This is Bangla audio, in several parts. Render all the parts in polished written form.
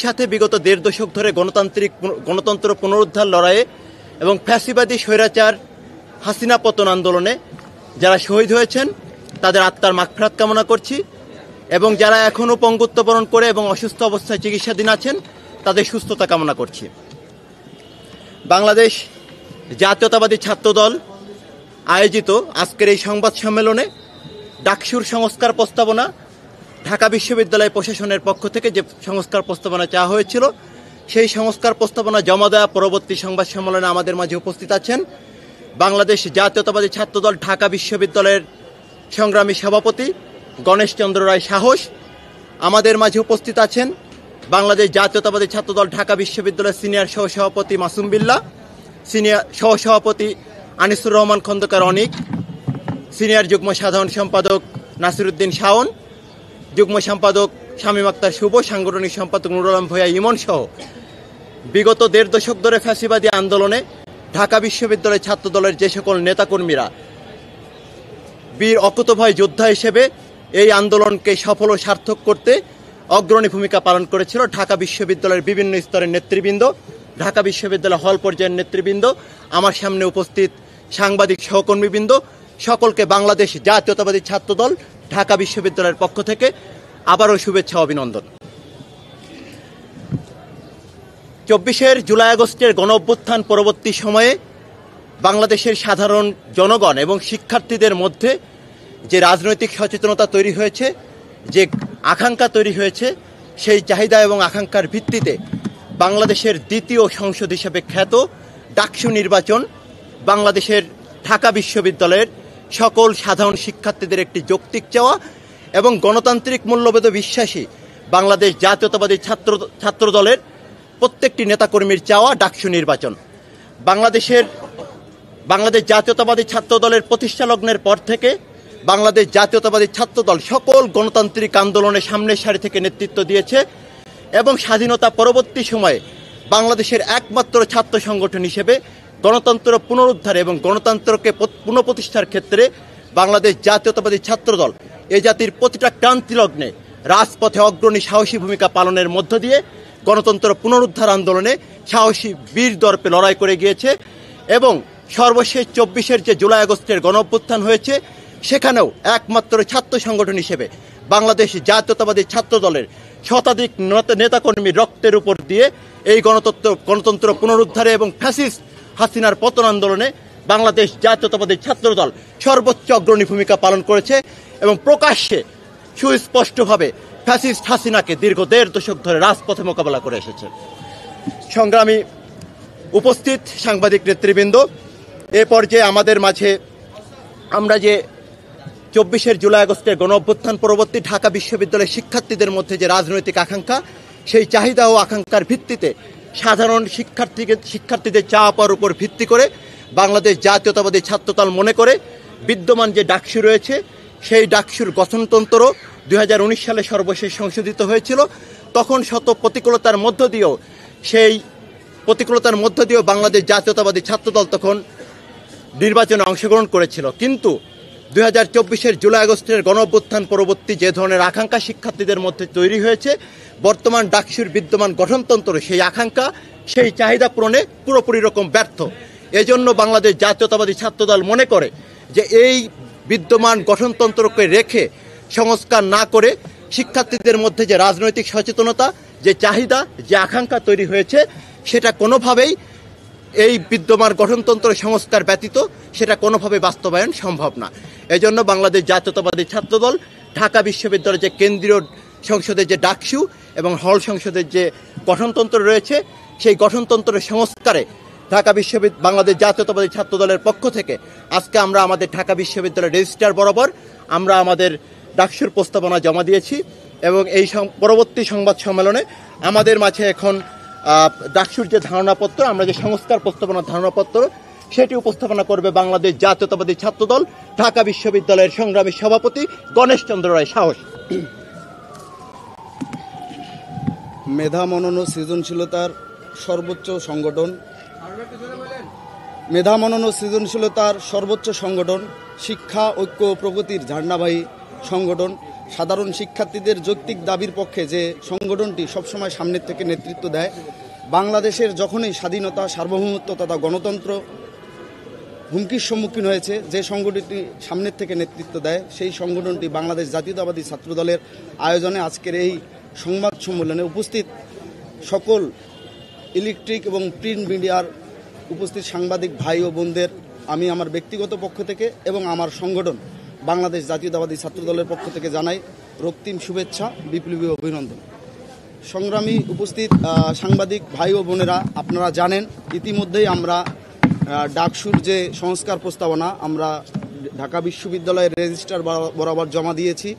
সাথে বিগত ১.৫ দশক ধরে গণতন্ত্র পুনরুদ্ধার লড়াইয়ে এবং ফ্যাসিবাদী স্বৈরাচার হাসিনা পতন আন্দোলনে যারা শহীদ হয়েছেন তাদের আত্মার মাগফিরাত কামনা করছি এবং যারা এখনও পঙ্গুত্ব বরণ করে এবং অসুস্থ অবস্থায় চিকিৎসাধীন আছেন তাদের সুস্থতা কামনা করছি। বাংলাদেশ জাতীয়তাবাদী ছাত্রদল আয়োজিত আজকের এই সংবাদ সম্মেলনে ডাকসুর সংস্কার প্রস্তাবনা ঢাকা বিশ্ববিদ্যালয় প্রশাসনের পক্ষ থেকে যে সংস্কার প্রস্তাবনা চাওয়া হয়েছিল সেই সংস্কার প্রস্তাবনা জমা দেওয়া পরবর্তী সংবাদ সম্মেলনে আমাদের মাঝে উপস্থিত আছেন বাংলাদেশ জাতীয়তাবাদী ছাত্রদল ঢাকা বিশ্ববিদ্যালয়ের সংগ্রামী সভাপতি গণেশ চন্দ্র রায় সাহস। আমাদের মাঝে উপস্থিত আছেন বাংলাদেশ জাতীয়তাবাদী ছাত্রদল ঢাকা বিশ্ববিদ্যালয়ের সিনিয়র সহসভাপতি মাসুম বিল্লাহ, সিনিয়র সহসভাপতি আনিসুর রহমান খন্দকার অনিক, সিনিয়র যুগ্ম সাধারণ সম্পাদক নাসিরউদ্দিন শাওন, যুগ্ম সম্পাদক শামীম আক্তার শুভ, সাংগঠনিক সম্পাদক নুরুল আলম ভূঁইয়া ইমন সহ বিগত ১.৫ দশক ধরে ফ্যাসিবাদী আন্দোলনে ঢাকা বিশ্ববিদ্যালয় ছাত্রদলের যে সকল নেতাকর্মীরা বীর অকুতভয় যোদ্ধা হিসেবে এই আন্দোলনকে সফল ও সার্থক করতে অগ্রণী ভূমিকা পালন করেছিল ঢাকা বিশ্ববিদ্যালয়ের বিভিন্ন স্তরের নেতৃবৃন্দ, ঢাকা বিশ্ববিদ্যালয় হল পর্যায়ের নেতৃবৃন্দ, আমার সামনে উপস্থিত সাংবাদিক সহকর্মীবৃন্দ, সকলকে বাংলাদেশ জাতীয়তাবাদী ছাত্রদল ঢাকা বিশ্ববিদ্যালয়ের পক্ষ থেকে আবারও শুভেচ্ছা অভিনন্দন। ২৪ জুলাই আগস্টের গণ অভ্যুত্থান পরবর্তী সময়ে বাংলাদেশের সাধারণ জনগণ এবং শিক্ষার্থীদের মধ্যে যে রাজনৈতিক সচেতনতা তৈরি হয়েছে, যে আকাঙ্ক্ষা তৈরি হয়েছে, সেই চাহিদা এবং আকাঙ্ক্ষার ভিত্তিতে বাংলাদেশের দ্বিতীয় সংসদ হিসেবে খ্যাত ডাকসু নির্বাচন বাংলাদেশের ঢাকা বিশ্ববিদ্যালয়ের সকল সাধারণ শিক্ষার্থীদের একটি যৌক্তিক চাওয়া এবং গণতান্ত্রিক মূল্যবোধে বিশ্বাসী বাংলাদেশ জাতীয়তাবাদী ছাত্রদলের প্রত্যেকটি নেতাকর্মীর চাওয়া ডাকসু নির্বাচন। বাংলাদেশ জাতীয়তাবাদী ছাত্রদলের প্রতিষ্ঠা লগ্নের পর থেকে বাংলাদেশ জাতীয়তাবাদী ছাত্রদল সকল গণতান্ত্রিক আন্দোলনে সামনের সারি থেকে নেতৃত্ব দিয়েছে এবং স্বাধীনতা পরবর্তী সময়ে বাংলাদেশের একমাত্র ছাত্র সংগঠন হিসেবে গণতন্ত্র পুনরুদ্ধার এবং গণতন্ত্রকে পুনঃপ্রতিষ্ঠার ক্ষেত্রে বাংলাদেশ জাতীয়তাবাদী ছাত্রদল এ জাতির প্রতিটা ক্রান্তি লগ্নে রাজপথে অগ্রণী সাহসী ভূমিকা পালনের মধ্য দিয়ে গণতন্ত্র পুনরুদ্ধার আন্দোলনে সাহসী বীর দর্পে লড়াই করে গিয়েছে এবং সর্বশেষ ২৪ যে জুলাই আগস্টের গণ অভ্যুত্থান হয়েছে সেখানেও একমাত্র ছাত্র সংগঠন হিসেবে বাংলাদেশ জাতীয়তাবাদী ছাত্রদলের শতাধিক নেতাকর্মীর রক্তের উপর দিয়ে এই গণতন্ত্র পুনরুদ্ধারে এবং ফ্যাসিস্ট হাসিনার পতন আন্দোলনে বাংলাদেশ জাতীয়তাবাদী ছাত্রদল সর্বোচ্চ অগ্রণী ভূমিকা পালন করেছে এবং প্রকাশ্যে সুস্পষ্টভাবে ফ্যাসিস্ট হাসিনাকে দীর্ঘ ১.৫ দশক ধরে রাজপথে মোকাবেলা করে এসেছে। সংগ্রামী উপস্থিত সাংবাদিক নেতৃবৃন্দ, এ পর্যায়ে আমাদের মাঝে আমরা যে ২৪ জুলাই আগস্টের গণ অভ্যুত্থান পরবর্তী ঢাকা বিশ্ববিদ্যালয়ের শিক্ষার্থীদের মধ্যে যে রাজনৈতিক আকাঙ্ক্ষা, সেই চাহিদা ও আকাঙ্ক্ষার ভিত্তিতে সাধারণ শিক্ষার্থীদের চাওয়া পাওয়ার উপর ভিত্তি করে বাংলাদেশ জাতীয়তাবাদী ছাত্রদল মনে করে বিদ্যমান যে ডাকসু রয়েছে সেই ডাকসুর গঠনতন্ত্র ২০১৯ সালে সর্বশেষ সংশোধিত হয়েছিল। তখন শত প্রতিকূলতার মধ্য দিয়েও বাংলাদেশ জাতীয়তাবাদী ছাত্রদল তখন নির্বাচনে অংশগ্রহণ করেছিল। কিন্তু ২০২৪ জুলাই আগস্টের গণ অভ্যুত্থান পরবর্তী যে ধরনের আকাঙ্ক্ষা শিক্ষার্থীদের মধ্যে তৈরি হয়েছে, বর্তমান ডাকসুর বিদ্যমান গঠনতন্ত্র সেই আকাঙ্ক্ষা সেই চাহিদা পূরণে পুরোপুরি রকম ব্যর্থ। এজন্য বাংলাদেশ জাতীয়তাবাদী ছাত্রদল মনে করে যে এই বিদ্যমান গঠনতন্ত্রকে রেখে সংস্কার না করে শিক্ষার্থীদের মধ্যে যে রাজনৈতিক সচেতনতা, যে চাহিদা, যে আকাঙ্ক্ষা তৈরি হয়েছে সেটা কোনোভাবেই এই বিদ্যমান গঠনতন্ত্র সংস্কার ব্যতীত সেটা কোনোভাবে বাস্তবায়ন সম্ভব না। এজন্য বাংলাদেশ জাতীয়তাবাদী ছাত্রদল ঢাকা বিশ্ববিদ্যালয়ের যে কেন্দ্রীয় সংসদের যে ডাকসু এবং হল সংসদের যে গঠনতন্ত্র রয়েছে সেই গঠনতন্ত্রের সংস্কারে বাংলাদেশ জাতীয়তাবাদী ছাত্রদলের পক্ষ থেকে আজকে আমরা আমাদের ঢাকা বিশ্ববিদ্যালয়ের রেজিস্ট্রার বরাবর আমরা আমাদের ডাকসুর প্রস্তাবনা জমা দিয়েছি এবং এই পরবর্তী সংবাদ সম্মেলনে আমাদের মাঝে এখন ডাকসুর যে ধারণাপত্র, আমরা যে সংস্কার প্রস্তাবনার ধারণাপত্র সেটি উপস্থাপনা করবে বাংলাদেশ জাতীয়তাবাদী ছাত্রদল ঢাকা বিশ্ববিদ্যালয়ের সংগ্রামী সভাপতি গণেশ চন্দ্র রায় সাহস। মেধা মনন ও সৃজনশীলতার সর্বোচ্চ সংগঠন, মেধা মনন ও সৃজনশীলতার সর্বোচ্চ সংগঠন, শিক্ষা ঐক্য ও প্রগতির ঝান্ডাবাহী সংগঠন সাধারণ শিক্ষার্থীদের যৌক্তিক দাবির পক্ষে যে সংগঠনটি সবসময় সামনের থেকে নেতৃত্ব দেয়, বাংলাদেশের যখনই স্বাধীনতা, সার্বভৌমত্ব তথা গণতন্ত্র হুমকির সম্মুখীন হয়েছে, যে সংগঠনটি সামনের থেকে নেতৃত্ব দেয় সেই সংগঠনটি বাংলাদেশ জাতীয়তাবাদী ছাত্রদলের আয়োজনে আজকের এই সংবাদ সম্মেলনে উপস্থিত সকল ইলেকট্রিক এবং প্রিন্ট মিডিয়ার উপস্থিত সাংবাদিক ভাই ও বোনদের আমি আমার ব্যক্তিগত পক্ষ থেকে এবং আমার সংগঠন বাংলাদেশ জাতীয়তাবাদী ছাত্রদলের পক্ষ থেকে জানাই রক্তিম শুভেচ্ছা, বিপ্লবী অভিনন্দন। সংগ্রামী উপস্থিত সাংবাদিক ভাই ও বোনেরা, আপনারা জানেন ইতিমধ্যেই আমরা ডাকসুর যে সংস্কার প্রস্তাবনা আমরা ঢাকা বিশ্ববিদ্যালয়ের রেজিস্ট্রার বরাবর জমা দিয়েছি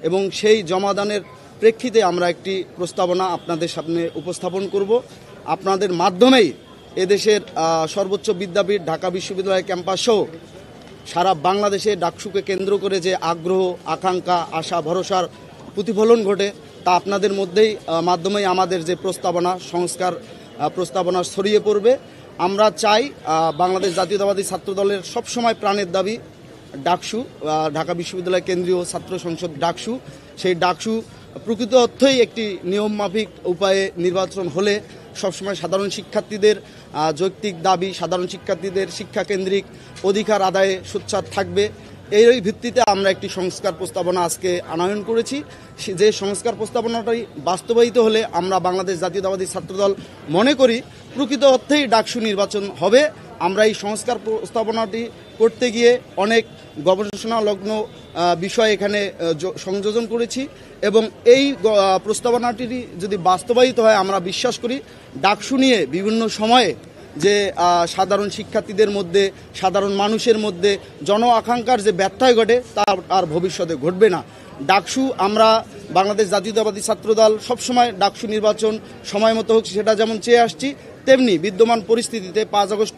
এবং সেই জমাদানের প্রেক্ষিতে আমরা একটি প্রস্তাবনা আপনাদের সামনে উপস্থাপন করব। আপনাদের মাধ্যমেই এদেশের সর্বোচ্চ বিদ্যাপীঠ ঢাকা বিশ্ববিদ্যালয় ক্যাম্পাস সহ সারা বাংলাদেশে ডাকসুকে কেন্দ্র করে যে আগ্রহ, আকাঙ্ক্ষা, আশা, ভরসার প্রতিফলন ঘটে তা আপনাদের মধ্যেই মাধ্যমেই আমাদের যে প্রস্তাবনা, সংস্কার প্রস্তাবনা ছড়িয়ে পড়বে। আমরা চাই বাংলাদেশ জাতীয়তাবাদী ছাত্রদলের সবসময় প্রাণের দাবি ডাকসু, ঢাকা বিশ্ববিদ্যালয় কেন্দ্রীয় ছাত্র সংসদ ডাকসু, সেই ডাকসু প্রকৃত অর্থেই একটি নিয়মমাফিক উপায়ে নির্বাচন হলে সবসময় সাধারণ শিক্ষার্থীদের যৌক্তিক দাবি, সাধারণ শিক্ষার্থীদের শিক্ষাকেন্দ্রিক অধিকার আদায়ে সোচ্চার থাকবে। এই ভিত্তিতে আমরা একটি সংস্কার প্রস্তাবনা আজকে আনয়ন করেছি। যে সংস্কার প্রস্তাবনাটি বাস্তবায়িত হলে আমরা বাংলাদেশ জাতীয়তাবাদী ছাত্রদল মনে করি প্রকৃত অর্থেই ডাকসু নির্বাচন হবে। আমরা এই সংস্কার প্রস্তাবনাটি করতে গিয়ে অনেক গবেষণালগ্ন বিষয় এখানে সংযোজন করেছি এবং এই প্রস্তাবনাটি যদি বাস্তবায়িত হয় আমরা বিশ্বাস করি ডাকসু নিয়ে বিভিন্ন সময়ে যে সাধারণ শিক্ষার্থীদের মধ্যে, সাধারণ মানুষের মধ্যে জন আকাঙ্ক্ষার যে ব্যত্যয় ঘটে তা আর ভবিষ্যতে ঘটবে না। ডাকসু আমরা বাংলাদেশ জাতীয়তাবাদী ছাত্রদল সবসময় ডাকসু নির্বাচন সময় মতো হোক সেটা যেমন চেয়ে আসছি, তেমনি বিদ্যমান পরিস্থিতিতে 5 আগস্ট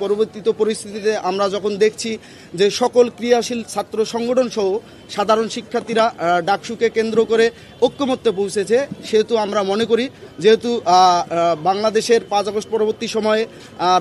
পরবর্তীত পরিস্থিতিতে আমরা যখন দেখছি যে সকল ক্রিয়াশীল ছাত্র সংগঠন সহ সাধারণ শিক্ষার্থীরা ডাকসুকে কেন্দ্র করে ঐক্যমত্যে পৌঁছেছে, সেহেতু আমরা মনে করি যেহেতু বাংলাদেশের 5 আগস্ট পরবর্তী সময়ে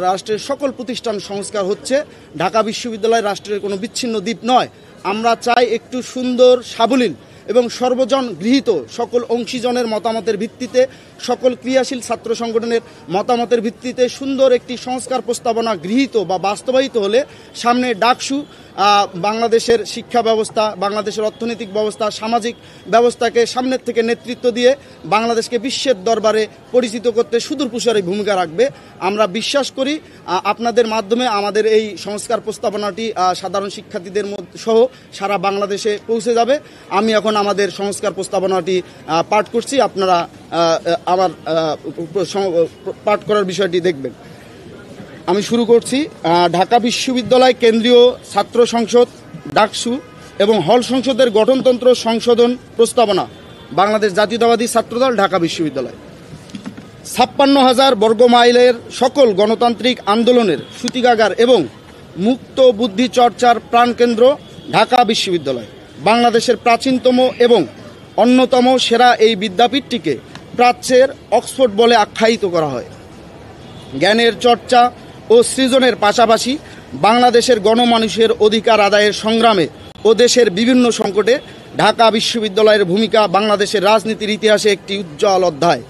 রাষ্ট্রের সকল প্রতিষ্ঠান সংস্কার হচ্ছে, ঢাকা বিশ্ববিদ্যালয় রাষ্ট্রের কোনো বিচ্ছিন্ন দ্বীপ নয়। আমরা চাই একটু সুন্দর, সাবলীল এবং সর্বজন গৃহীত সকল অংশীজনের মতামতের ভিত্তিতে, সকল ক্রিয়াশীল ছাত্র সংগঠনের মতামতের ভিত্তিতে সুন্দর একটি সংস্কার প্রস্তাবনা গৃহীত বা বাস্তবায়িত হলে সামনে ডাকসু বাংলাদেশের শিক্ষা ব্যবস্থা, বাংলাদেশের অর্থনৈতিক ব্যবস্থা, সামাজিক ব্যবস্থাকে সামনের থেকে নেতৃত্ব দিয়ে বাংলাদেশকে বিশ্বের দরবারে পরিচিত করতে সুদূরপ্রসারী ভূমিকা রাখবে। আমরা বিশ্বাস করি আপনাদের মাধ্যমে আমাদের এই সংস্কার প্রস্তাবনাটি সাধারণ শিক্ষার্থীদের সহ সারা বাংলাদেশে পৌঁছে যাবে। আমি এখন আমাদের সংস্কার প্রস্তাবনাটি পাঠ করছি, আপনারা আমার পাঠ করার বিষয়টি দেখবেন। আমি শুরু করছি। ঢাকা বিশ্ববিদ্যালয় কেন্দ্রীয় ছাত্র সংসদ ডাকসু এবং হল সংসদের গঠনতন্ত্র সংশোধন প্রস্তাবনা, বাংলাদেশ জাতীয়তাবাদী ছাত্রদল ঢাকা বিশ্ববিদ্যালয়। 56,000 বর্গমাইলের সকল গণতান্ত্রিক আন্দোলনের সূতিকাগার এবং মুক্ত বুদ্ধি চর্চার প্রাণকেন্দ্র ঢাকা বিশ্ববিদ্যালয়। বাংলাদেশের প্রাচীনতম এবং অন্যতম সেরা এই বিদ্যাপীঠটিকে প্রাচ্যের অক্সফোর্ড বলে আখ্যায়িত করা হয়। জ্ঞানের চর্চা ও সৃজনের পাশাপাশি বাংলাদেশের গণমানুষের অধিকার আদায়ের সংগ্রামে ও দেশের বিভিন্ন সংকটে ঢাকা বিশ্ববিদ্যালয়ের ভূমিকা বাংলাদেশের রাজনীতির ইতিহাসে একটি উজ্জ্বল অধ্যায়।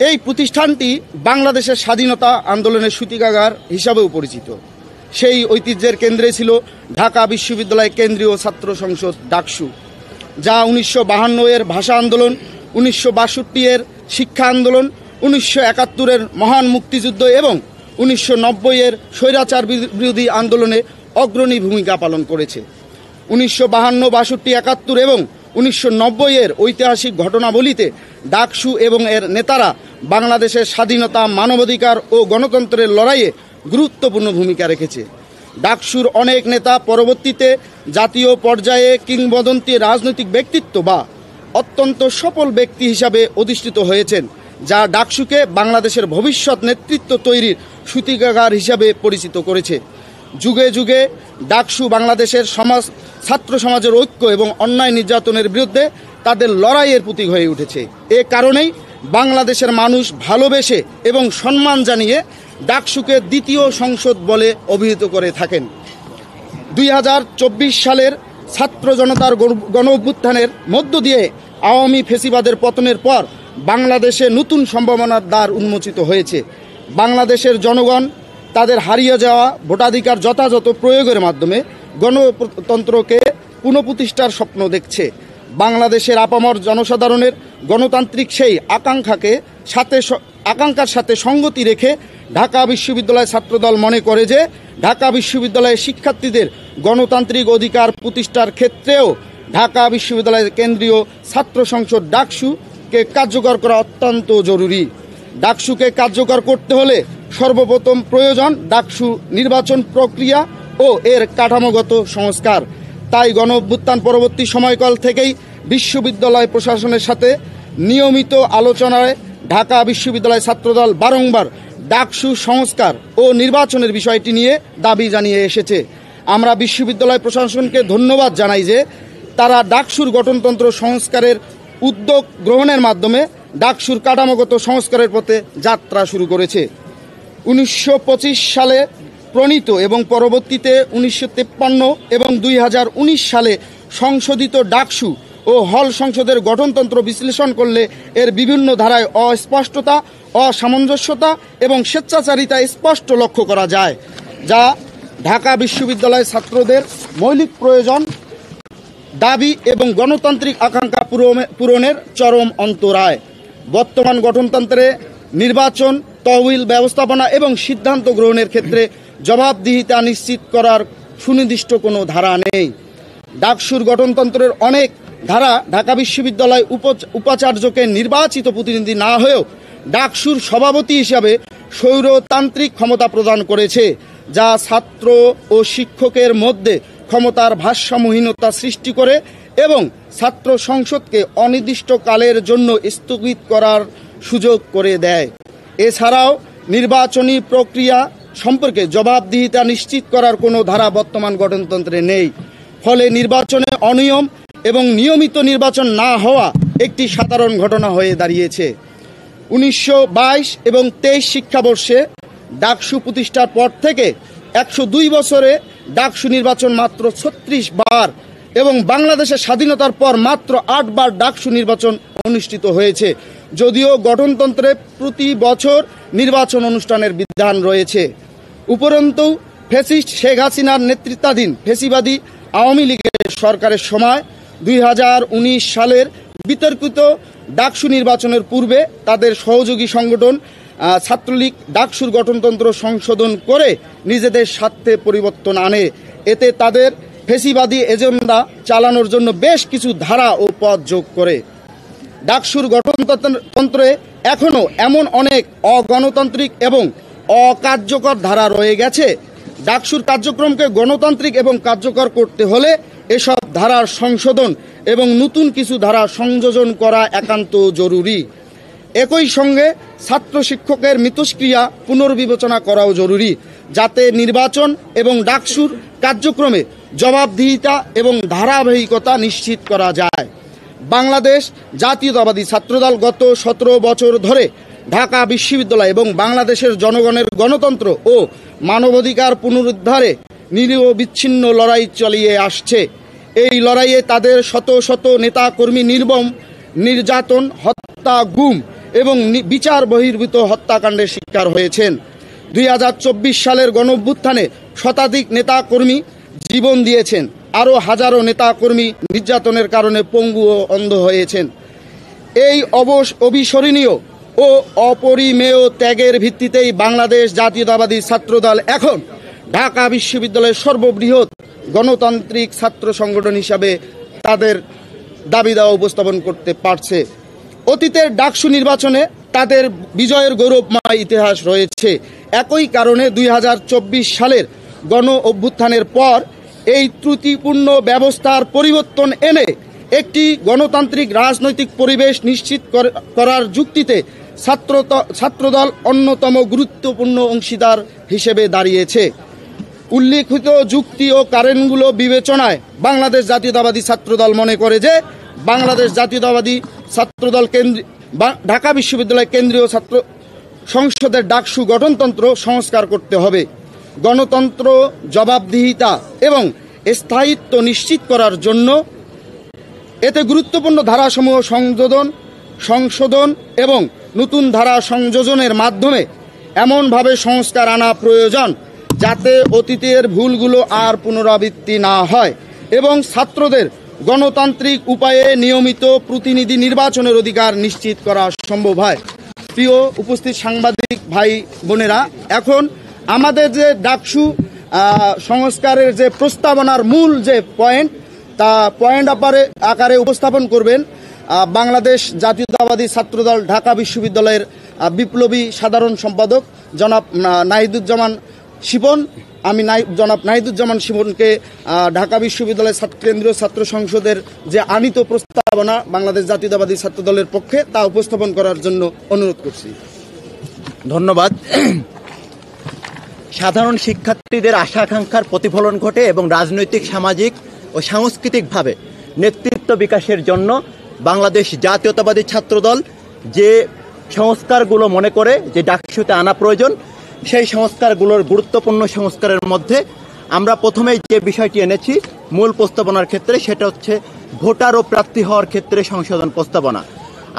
এই প্রতিষ্ঠানটি বাংলাদেশের স্বাধীনতা আন্দোলনের সূতিকাগার হিসাবেও পরিচিত। সেই ঐতিহ্যের কেন্দ্রে ছিল ঢাকা বিশ্ববিদ্যালয় কেন্দ্রীয় ছাত্র সংসদ ডাকসু, যা 1952 ভাষা আন্দোলন, 1962 শিক্ষা আন্দোলন, 1971 মহান মুক্তিযুদ্ধ এবং 1990 স্বৈরাচার বিরোধী আন্দোলনে অগ্রণী ভূমিকা পালন করেছে। 1952, 62, 71 এবং 1990 ঐতিহাসিক ঘটনাবলিতে ডাকসু এবং এর নেতারা বাংলাদেশের স্বাধীনতা, মানবাধিকার ও গণতন্ত্রের লড়াইয়ে গুরুত্বপূর্ণ ভূমিকা রেখেছে। ডাকসুর অনেক নেতা পরবর্তীতে জাতীয় পর্যায়ে কিংবদন্তি রাজনৈতিক ব্যক্তিত্ব বা অত্যন্ত সফল ব্যক্তি হিসাবে অধিষ্ঠিত হয়েছেন, যা ডাকসুকে বাংলাদেশের ভবিষ্যৎ নেতৃত্ব তৈরির সূতিকাগার হিসাবে পরিচিত করেছে। যুগে যুগে ডাকসু বাংলাদেশের ছাত্র সমাজের ঐক্য এবং অন্যায় নির্যাতনের বিরুদ্ধে তাদের লড়াইয়ের প্রতীক হয়ে উঠেছে। এ কারণেই বাংলাদেশের মানুষ ভালোবেসে এবং সম্মান জানিয়ে ডাকসুকে দ্বিতীয় সংসদ বলে অভিহিত করে থাকেন। 2024 সালের ছাত্র জনতার গণ অভ্যুত্থানের মধ্য দিয়ে আওয়ামী ফ্যাসিবাদের পতনের পর বাংলাদেশে নতুন সম্ভাবনার দ্বার উন্মোচিত হয়েছে। বাংলাদেশের জনগণ তাদের হারিয়ে যাওয়া ভোটাধিকার যথাযথ প্রয়োগের মাধ্যমে গণতন্ত্রকে পুনঃপ্রতিষ্ঠার স্বপ্ন দেখছে। বাংলাদেশের আপামর জনসাধারণের গণতান্ত্রিক সেই আকাঙ্ক্ষার সাথে সঙ্গতি রেখে ঢাকা বিশ্ববিদ্যালয় ছাত্রদল মনে করে যে ঢাকা বিশ্ববিদ্যালয়ের শিক্ষার্থীদের গণতান্ত্রিক অধিকার প্রতিষ্ঠার ক্ষেত্রেও ঢাকা বিশ্ববিদ্যালয়ের কেন্দ্রীয় ছাত্র সংসদ ডাকসুকে কার্যকর করা অত্যন্ত জরুরি। ডাকসুকে কার্যকর করতে হলে সর্বপ্রথম প্রয়োজন ডাকসু নির্বাচন প্রক্রিয়া ও এর কাঠামোগত সংস্কার। তাই গণ অভ্যুত্থান পরবর্তী সময়কাল থেকেই বিশ্ববিদ্যালয় প্রশাসনের সাথে নিয়মিত আলোচনায় ঢাকা বিশ্ববিদ্যালয় ছাত্রদল বারংবার ডাকসু সংস্কার ও নির্বাচনের বিষয়টি নিয়ে দাবি জানিয়ে এসেছে। আমরা বিশ্ববিদ্যালয় প্রশাসনকে ধন্যবাদ জানাই যে তারা ডাকসুর গঠনতন্ত্র সংস্কারের উদ্যোগ গ্রহণের মাধ্যমে ডাকসুর কাঠামোগত সংস্কারের পথে যাত্রা শুরু করেছে। 1925 সালে প্রণীত এবং পরবর্তীতে 1953 এবং 2019 সালে সংশোধিত ডাকসু ও হল সংসদের গঠনতন্ত্র বিশ্লেষণ করলে এর বিভিন্ন ধারায় অস্পষ্টতা, অসামঞ্জস্যতা এবং স্বেচ্ছাচারিতা স্পষ্ট লক্ষ্য করা যায়, যা ঢাকা বিশ্ববিদ্যালয় ছাত্রদের মৌলিক প্রয়োজন, দাবি এবং গণতান্ত্রিক আকাঙ্ক্ষা পূরণের চরম অন্তরায়। বর্তমান গঠনতন্ত্রে নির্বাচন, তহবিল ব্যবস্থাপনা এবং সিদ্ধান্ত গ্রহণের ক্ষেত্রে জবাবদিহিতা নিশ্চিত করার সুনির্দিষ্ট কোনো ধারা নেই। ডাকসুর গঠনতন্ত্রের অনেক ধারা ঢাকা বিশ্ববিদ্যালয় উপাচার্যকে নির্বাচিত প্রতিনিধি না হয়েও ডাকসুর সভাপতি হিসাবে স্বৈরতান্ত্রিক ক্ষমতা প্রদান করেছে, যা ছাত্র ও শিক্ষকের মধ্যে ক্ষমতার ভারসাম্যহীনতা সৃষ্টি করে এবং ছাত্র সংসদকে অনির্দিষ্টকালের জন্য স্থগিত করার সুযোগ করে দেয়। এছাড়াও নির্বাচনী প্রক্রিয়া সম্পর্কে জবাবদিহিতা নিশ্চিত করার কোনো ধারা বর্তমান গঠনতন্ত্রে নেই। ফলে নির্বাচনে অনিয়ম এবং নিয়মিত নির্বাচন না হওয়া একটি সাধারণ ঘটনা হয়ে দাঁড়িয়েছে। 1922 এবং 23 শিক্ষাবর্ষে ডাকসু প্রতিষ্ঠার পর থেকে 102 বছরে ডাকসু নির্বাচন মাত্র 36 বার এবং বাংলাদেশের স্বাধীনতার পর মাত্র 8 বার ডাকসু নির্বাচন অনুষ্ঠিত হয়েছে, যদিও গঠনতন্ত্রে প্রতি বছর নির্বাচন অনুষ্ঠানের বিধান রয়েছে। উপরন্তু ফ্যাসিস্ট শেখ হাসিনার নেতৃত্বাধীন ফ্যাসিবাদী আওয়ামী লীগের সরকারের সময় 2019 সালের বিতর্কিত ডাকসু নির্বাচনের পূর্বে তাদের সহযোগী সংগঠন ছাত্রলীগ ডাকসুর গঠনতন্ত্র সংশোধন করে নিজেদের স্বার্থে পরিবর্তন আনে। এতে তাদের ফ্যাসিবাদী এজেন্ডা চালানোর জন্য বেশ কিছু ধারা ও পদ যোগ করে। ডাকসুর গঠনতন্ত্রে এখনও এমন অনেক অগণতান্ত্রিক এবং অকার্যকর ধারা রয়ে গেছে। ডাকসুর কার্যক্রমকে গণতান্ত্রিক এবং কার্যকর করতে হলে এসব ধারার সংশোধন এবং নতুন কিছু ধারা সংযোজন করা একান্ত জরুরি। একই সঙ্গে ছাত্র শিক্ষকের মিথস্ক্রিয়া পুনর্বিবেচনা করাও জরুরি, যাতে নির্বাচন এবং ডাকসুর কার্যক্রমে জবাবদিহিতা এবং ধারাবাহিকতা নিশ্চিত করা যায়। বাংলাদেশ জাতীয়তাবাদী ছাত্রদল গত 17 বছর ধরে ঢাকা বিশ্ববিদ্যালয় এবং বাংলাদেশের জনগণের গণতন্ত্র ও মানবাধিকার পুনরুদ্ধারে নিরবিচ্ছিন্ন লড়াই চালিয়ে আসছে। এই লড়াইয়ে তাদের শত শত নেতাকর্মী নির্মম নির্যাতন, হত্যা, গুম এবং বিচার বহির্ভূত হত্যাকাণ্ডের শিকার হয়েছেন। 2024 সালের গণঅভ্যুত্থানে শতাধিক নেতাকর্মী জীবন দিয়েছেন, আরও হাজারো নেতাকর্মী নির্যাতনের কারণে পঙ্গু ও অন্ধ হয়েছেন। এই অবিস্মরণীয় ও অপরিমেয় ত্যাগের ভিত্তিতেই বাংলাদেশ জাতীয়তাবাদী ছাত্রদল এখন ঢাকা বিশ্ববিদ্যালয়ের সর্ববৃহৎ গণতান্ত্রিক ছাত্র সংগঠন হিসাবে তাদের দাবি দাওয়া উপস্থাপন করতে পারছে। অতীতের ডাকসু নির্বাচনে তাদের বিজয়ের গৌরবময় ইতিহাস রয়েছে। একই কারণে 2024 সালের গণ অভ্যুত্থানের পর এই ত্রুটিপূর্ণ ব্যবস্থার পরিবর্তন এনে একটি গণতান্ত্রিক রাজনৈতিক পরিবেশ নিশ্চিত করার যুক্তিতে ছাত্রদল অন্যতম গুরুত্বপূর্ণ অংশীদার হিসেবে দাঁড়িয়েছে। উল্লিখিত যুক্তি ও কারণগুলো বিবেচনায় বাংলাদেশ জাতীয়তাবাদী ছাত্রদল মনে করে যে বাংলাদেশ জাতীয়তাবাদী ছাত্রদল ঢাকা বিশ্ববিদ্যালয় কেন্দ্রীয় ছাত্র সংসদের ডাকসু গঠনতন্ত্র সংস্কার করতে হবে। গণতন্ত্র, জবাবদিহিতা এবং স্থায়িত্ব নিশ্চিত করার জন্য এতে গুরুত্বপূর্ণ ধারাসমূহ সংশোধন এবং নতুন ধারা সংযোজনের মাধ্যমে এমনভাবে সংস্কার আনা প্রয়োজন যাতে অতীতের ভুলগুলো আর পুনরাবৃত্তি না হয় এবং ছাত্রদের গণতান্ত্রিক উপায়ে নিয়মিত প্রতিনিধি নির্বাচনের অধিকার নিশ্চিত করা সম্ভব হয়। প্রিয় উপস্থিত সাংবাদিক ভাই বোনেরা, এখন আমাদের যে ডাকসু সংস্কারের যে প্রস্তাবনার মূল যে পয়েন্ট আকারে উপস্থাপন করবেন বাংলাদেশ জাতীয়তাবাদী ছাত্রদল ঢাকা বিশ্ববিদ্যালয়ের বিপ্লবী সাধারণ সম্পাদক জনাব নাহিদুজ্জামান শিপন। আমি জনাব নাহিদুজ্জামান শিপনকে ঢাকা বিশ্ববিদ্যালয় কেন্দ্রীয় ছাত্র সংসদের যে আনিত প্রস্তাবনা বাংলাদেশ জাতীয়তাবাদী ছাত্রদলের পক্ষে তা উপস্থাপন করার জন্য অনুরোধ করছি। ধন্যবাদ। সাধারণ শিক্ষার্থীদের আশা আকাঙ্ক্ষার প্রতিফলন ঘটে এবং রাজনৈতিক, সামাজিক ও সাংস্কৃতিকভাবে নেতৃত্ব বিকাশের জন্য বাংলাদেশ জাতীয়তাবাদী ছাত্রদল যে সংস্কারগুলো মনে করে যে ডাকসুতে আনা প্রয়োজন, সেই সংস্কারগুলোর গুরুত্বপূর্ণ সংস্কারের মধ্যে আমরা প্রথমেই যে বিষয়টি এনেছি মূল প্রস্তাবনার ক্ষেত্রে, সেটা হচ্ছে ভোটার ও প্রার্থী হওয়ার ক্ষেত্রে সংশোধন প্রস্তাবনা।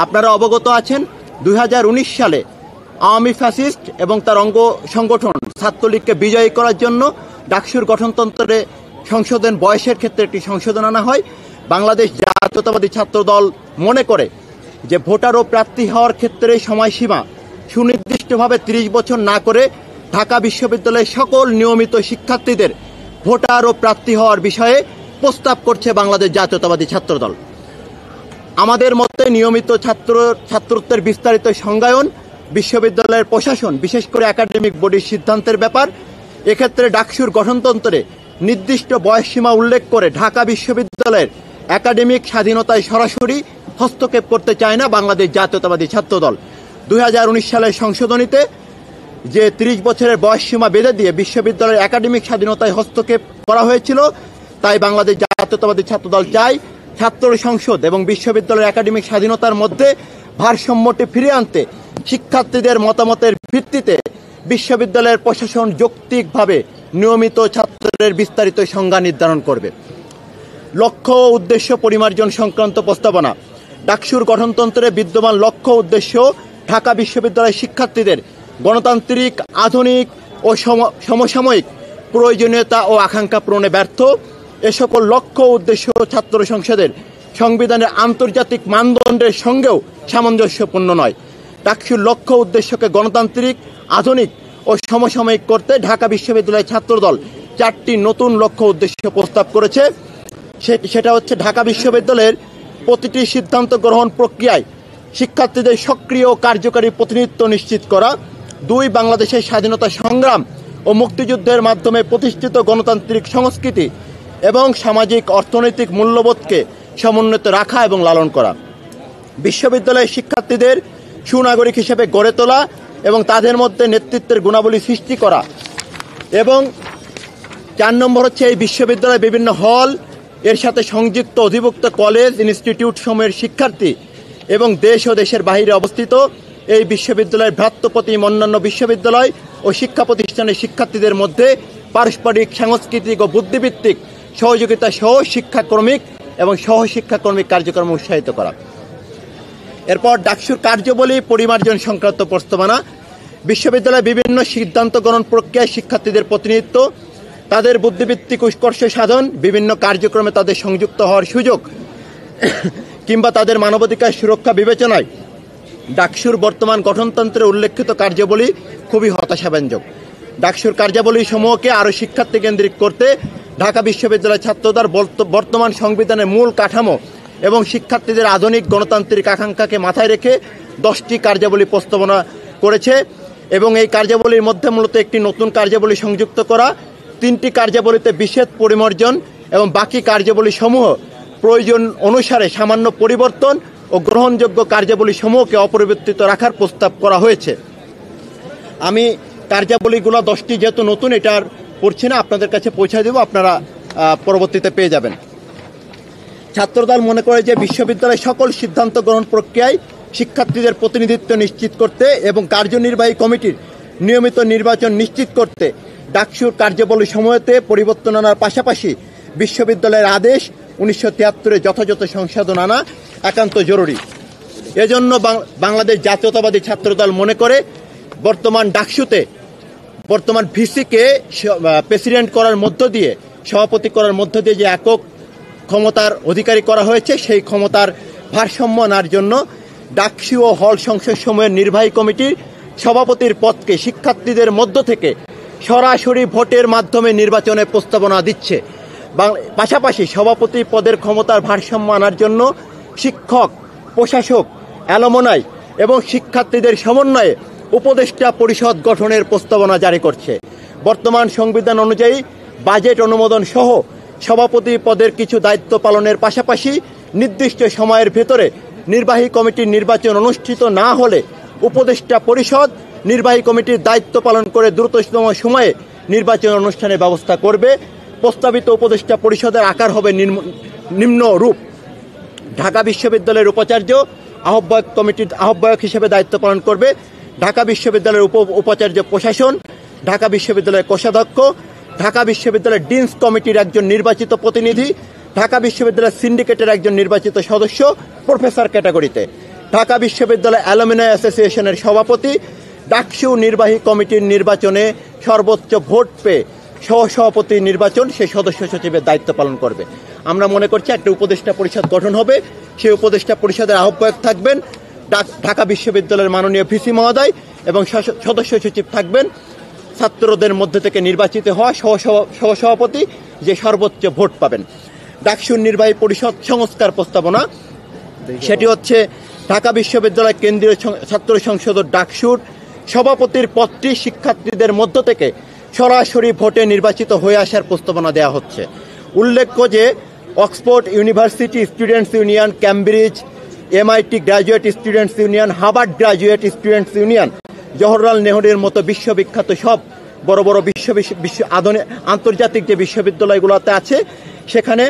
আপনারা অবগত আছেন 2019 সালে আওয়ামী ফ্যাসিস্ট এবং তার অঙ্গ সংগঠন ছাত্রলীগকে বিজয়ী করার জন্য ডাকসুর গঠনতন্ত্রে সংশোধন বয়সের ক্ষেত্রে একটি সংশোধন আনা হয়। বাংলাদেশ জাতীয়তাবাদী ছাত্রদল মনে করে যে ভোটার ও প্রার্থী হওয়ার ক্ষেত্রে সময়সীমা সুনির্দিষ্টভাবে 30 বছর না করে ঢাকা বিশ্ববিদ্যালয়ের সকল নিয়মিত শিক্ষার্থীদের ভোটার ও প্রার্থী হওয়ার বিষয়ে প্রস্তাব করছে বাংলাদেশ জাতীয়তাবাদী ছাত্রদল। আমাদের মতে নিয়মিত ছাত্রত্বের বিস্তারিত সংজ্ঞায়ন বিশ্ববিদ্যালয়ের প্রশাসন, বিশেষ করে একাডেমিক বডির সিদ্ধান্তের ব্যাপার। এক্ষেত্রে ডাকসুর গঠনতন্ত্রে নির্দিষ্ট বয়সসীমা উল্লেখ করে ঢাকা বিশ্ববিদ্যালয়ের একাডেমিক স্বাধীনতায় সরাসরি হস্তক্ষেপ করতে চায় না বাংলাদেশ জাতীয়তাবাদী ছাত্রদল। 2019 সালের সংশোধনীতে যে 30 বছরের বয়সসীমা বেঁধে দিয়ে বিশ্ববিদ্যালয়ের একাডেমিক স্বাধীনতায় হস্তক্ষেপ করা হয়েছিল, তাই বাংলাদেশ জাতীয়তাবাদী ছাত্রদল চায় ছাত্র সংসদ এবং বিশ্ববিদ্যালয়ের একাডেমিক স্বাধীনতার মধ্যে ভারসাম্যটি ফিরিয়ে আনতে শিক্ষার্থীদের মতামতের ভিত্তিতে বিশ্ববিদ্যালয়ের প্রশাসন যৌক্তিকভাবে নিয়মিত ছাত্রদের বিস্তারিত সংজ্ঞা নির্ধারণ করবে। লক্ষ্য ও উদ্দেশ্য পরিমার্জন সংক্রান্ত প্রস্তাবনা। ডাকসুর গঠনতন্ত্রে বিদ্যমান লক্ষ্য উদ্দেশ্য ঢাকা বিশ্ববিদ্যালয়ের শিক্ষার্থীদের গণতান্ত্রিক, আধুনিক ও সমসাময়িক প্রয়োজনীয়তা ও আকাঙ্ক্ষা পূরণে ব্যর্থ। এ সকল লক্ষ্য উদ্দেশ্য ছাত্র সংসদের সংবিধানের আন্তর্জাতিক মানদণ্ডের সঙ্গেও সামঞ্জস্যপূর্ণ নয়। ডাকসুর লক্ষ্য উদ্দেশ্যকে গণতান্ত্রিক, আধুনিক ও সমসাময়িক করতে ঢাকা বিশ্ববিদ্যালয়ের ছাত্রদল 4টি নতুন লক্ষ্য উদ্দেশ্য প্রস্তাব করেছে। সেটা হচ্ছে ঢাকা বিশ্ববিদ্যালয়ের প্রতিটি সিদ্ধান্ত গ্রহণ প্রক্রিয়ায় শিক্ষার্থীদের সক্রিয় ও কার্যকারী প্রতিনিধিত্ব নিশ্চিত করা। 2, বাংলাদেশের স্বাধীনতা সংগ্রাম ও মুক্তিযুদ্ধের মাধ্যমে প্রতিষ্ঠিত গণতান্ত্রিক সংস্কৃতি এবং সামাজিক অর্থনৈতিক মূল্যবোধকে সমুন্নত রাখা এবং লালন করা। বিশ্ববিদ্যালয়ের শিক্ষার্থীদের সুনাগরিক হিসেবে গড়ে তোলা এবং তাদের মধ্যে নেতৃত্বের গুণাবলী সৃষ্টি করা। এবং 4 নম্বর হচ্ছে এই বিশ্ববিদ্যালয়ের বিভিন্ন হল, এর সাথে সংযুক্ত অধিভুক্ত কলেজ, ইনস্টিটিউট সমূহের শিক্ষার্থী এবং দেশ ও দেশের বাহিরে অবস্থিত এই বিশ্ববিদ্যালয়ের ভ্রাতৃপ্রতিম অন্যান্য বিশ্ববিদ্যালয় ও শিক্ষা প্রতিষ্ঠানের শিক্ষার্থীদের মধ্যে পারস্পরিক, সাংস্কৃতিক ও বুদ্ধিভিত্তিক সহযোগিতা সহ শিক্ষাক্রমিক এবং সহশিক্ষাক্রমিক কার্যক্রম উৎসাহিত করা। এরপর ডাকসুর কার্যাবলী পরিমার্জন সংক্রান্ত প্রস্তাবনা। বিশ্ববিদ্যালয়ের বিভিন্ন সিদ্ধান্ত গ্রহণ প্রক্রিয়ায় শিক্ষার্থীদের প্রতিনিধিত্ব, তাদের বুদ্ধিভিত্তিক উৎকর্ষ সাধন, বিভিন্ন কার্যক্রমে তাদের সংযুক্ত হওয়ার সুযোগ কিংবা তাদের মানবাধিকার সুরক্ষা বিবেচনায় ডাকসুর বর্তমান গঠনতন্ত্রে উল্লেখিত কার্যাবলী খুবই হতাশাব্যঞ্জক। ডাকসুর কার্যাবলী সমূহকে আরও শিক্ষার্থী কেন্দ্রিক করতে ঢাকা বিশ্ববিদ্যালয় ছাত্রদল বর্তমান সংবিধানের মূল কাঠামো এবং শিক্ষার্থীদের আধুনিক গণতান্ত্রিক আকাঙ্ক্ষাকে মাথায় রেখে 10টি কার্যাবলী প্রস্তাবনা করেছে এবং এই কার্যাবলীর মধ্যে মূলত একটি নতুন কার্যাবলী সংযুক্ত করা, 3টি কার্যাবলীতে বিশেষ পরিমার্জন এবং বাকি কার্যাবলী সমূহ প্রয়োজন অনুসারে সামান্য পরিবর্তন ও গ্রহণযোগ্য কার্যাবলী সমূহকে অপরিবর্তিত রাখার প্রস্তাব করা হয়েছে। আমি কার্যাবলীগুলো 10টি যেহেতু নতুন, এটার পড়ছি না, আপনাদের কাছে পৌঁছে দেব, আপনারা পরবর্তীতে পেয়ে যাবেন। ছাত্রদল মনে করে যে বিশ্ববিদ্যালয়ের সকল সিদ্ধান্ত গ্রহণ প্রক্রিয়ায় শিক্ষার্থীদের প্রতিনিধিত্ব নিশ্চিত করতে এবং কার্যনির্বাহী কমিটির নিয়মিত নির্বাচন নিশ্চিত করতে ডাকসুর কার্যাবলী সমূহতে পরিবর্তন আনার পাশাপাশি বিশ্ববিদ্যালয়ের আদেশ 1973-এ যথাযথ সংশোধন আনা একান্ত জরুরি। এজন্য বাংলাদেশ জাতীয়তাবাদী ছাত্রদল মনে করে বর্তমান ডাকসুতে বর্তমান ভিসিকে প্রেসিডেন্ট করার মধ্য দিয়ে, সভাপতি করার মধ্য দিয়ে যে একক ক্ষমতার অধিকারী করা হয়েছে, সেই ক্ষমতার ভারসাম্য আনার জন্য ডাকসু ও হল সংসদ সমূহের নির্বাহী কমিটির সভাপতির পদকে শিক্ষার্থীদের মধ্য থেকে সরাসরি ভোটের মাধ্যমে নির্বাচনের প্রস্তাবনা দিচ্ছে। পাশাপাশি সভাপতি পদের ক্ষমতার ভারসাম্য আনার জন্য শিক্ষক, প্রশাসক, অ্যালুমনাই এবং শিক্ষার্থীদের সমন্বয়ে উপদেষ্টা পরিষদ গঠনের প্রস্তাবনা জারি করছে। বর্তমান সংবিধান অনুযায়ী বাজেট অনুমোদন সহ সভাপতি পদের কিছু দায়িত্ব পালনের পাশাপাশি নির্দিষ্ট সময়ের ভেতরে নির্বাহী কমিটির নির্বাচন অনুষ্ঠিত না হলে উপদেষ্টা পরিষদ নির্বাহী কমিটির দায়িত্ব পালন করে দ্রুততম সময়ে নির্বাচন অনুষ্ঠানের ব্যবস্থা করবে। প্রস্তাবিত উপদেষ্টা পরিষদের আকার হবে নিম্নরূপ: ঢাকা বিশ্ববিদ্যালয়ের উপাচার্য আহ্বায়ক কমিটির আহ্বায়ক হিসেবে দায়িত্ব পালন করবে ঢাকা বিশ্ববিদ্যালয়ের উপাচার্য প্রশাসন, ঢাকা বিশ্ববিদ্যালয়ের কোষাধ্যক্ষ, ঢাকা বিশ্ববিদ্যালয়ের ডিনস কমিটির একজন নির্বাচিত প্রতিনিধি, ঢাকা বিশ্ববিদ্যালয়ের সিন্ডিকেটের একজন নির্বাচিত সদস্য প্রফেসর ক্যাটাগরিতে, ঢাকা বিশ্ববিদ্যালয় অ্যালুমিনাই অ্যাসোসিয়েশনের সভাপতি। ডাকসু নির্বাহী কমিটির নির্বাচনে সর্বোচ্চ ভোট পেয়ে সহসভাপতি নির্বাচন সেই সদস্য সচিবের দায়িত্ব পালন করবে। আমরা মনে করছি একটা উপদেষ্টা পরিষদ গঠন হবে। সেই উপদেষ্টা পরিষদের আহ্বায়ক থাকবেন ঢাকা বিশ্ববিদ্যালয়ের মাননীয় ভিসি মহোদয় এবং সদস্য সচিব থাকবেন ছাত্রদের মধ্যে থেকে নির্বাচিত হওয়া সহসভাপতি, যে সর্বোচ্চ ভোট পাবেন। ডাকসুর নির্বাহী পরিষদ সংস্কার প্রস্তাবনা, সেটি হচ্ছে ঢাকা বিশ্ববিদ্যালয় কেন্দ্রীয় ছাত্র সংসদ ডাকসুর সভাপতির পদটি শিক্ষার্থীদের মধ্য থেকে সরাসরি ভোটে নির্বাচিত হয়ে আসার প্রস্তাবনা দেওয়া হচ্ছে। উল্লেখ্য যে Oxford university students union, Cambridge, MIT graduate students union, Harvard graduate students union, Jawaharlal নেহরুর মতো বিশ্ববিখ্যাত সব বড় বড় আধুনিক আন্তর্জাতিক যে বিশ্ববিদ্যালয়গুলোতে আছে, সেখানে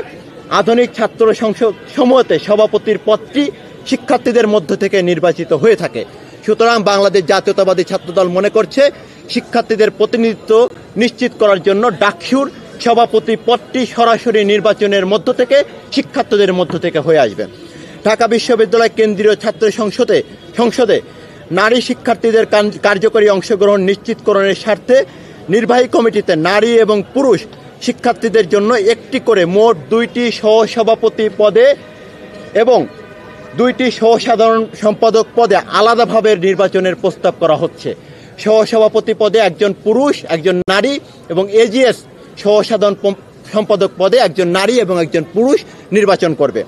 আধুনিক ছাত্র সংসদ সমূহতে সভাপতির পদটি শিক্ষার্থীদের মধ্য থেকে নির্বাচিত হয়ে থাকে। সুতরাং বাংলাদেশ জাতীয়তাবাদী ছাত্রদল মনে করছে শিক্ষার্থীদের প্রতিনিধিত্ব নিশ্চিত করার জন্য ডাকসুর সভাপতি পদটি সরাসরি নির্বাচনের মধ্য থেকে শিক্ষার্থীদের মধ্য থেকে হয়ে আসবে। ঢাকা বিশ্ববিদ্যালয় কেন্দ্রীয় ছাত্র সংসদে নারী শিক্ষার্থীদের কার্যকরী অংশগ্রহণ নিশ্চিতকরণের স্বার্থে নির্বাহী কমিটিতে নারী এবং পুরুষ শিক্ষার্থীদের জন্য একটি করে মোট 2টি সহসভাপতি পদে এবং 2টি সহসাধারণ সম্পাদক পদে আলাদাভাবে নির্বাচনের প্রস্তাব করা হচ্ছে। সহসভাপতি পদে একজন পুরুষ, একজন নারী এবং AGS সহসাধারণ সম্পাদক পদে একজন নারী এবং একজন পুরুষ নির্বাচন করবে।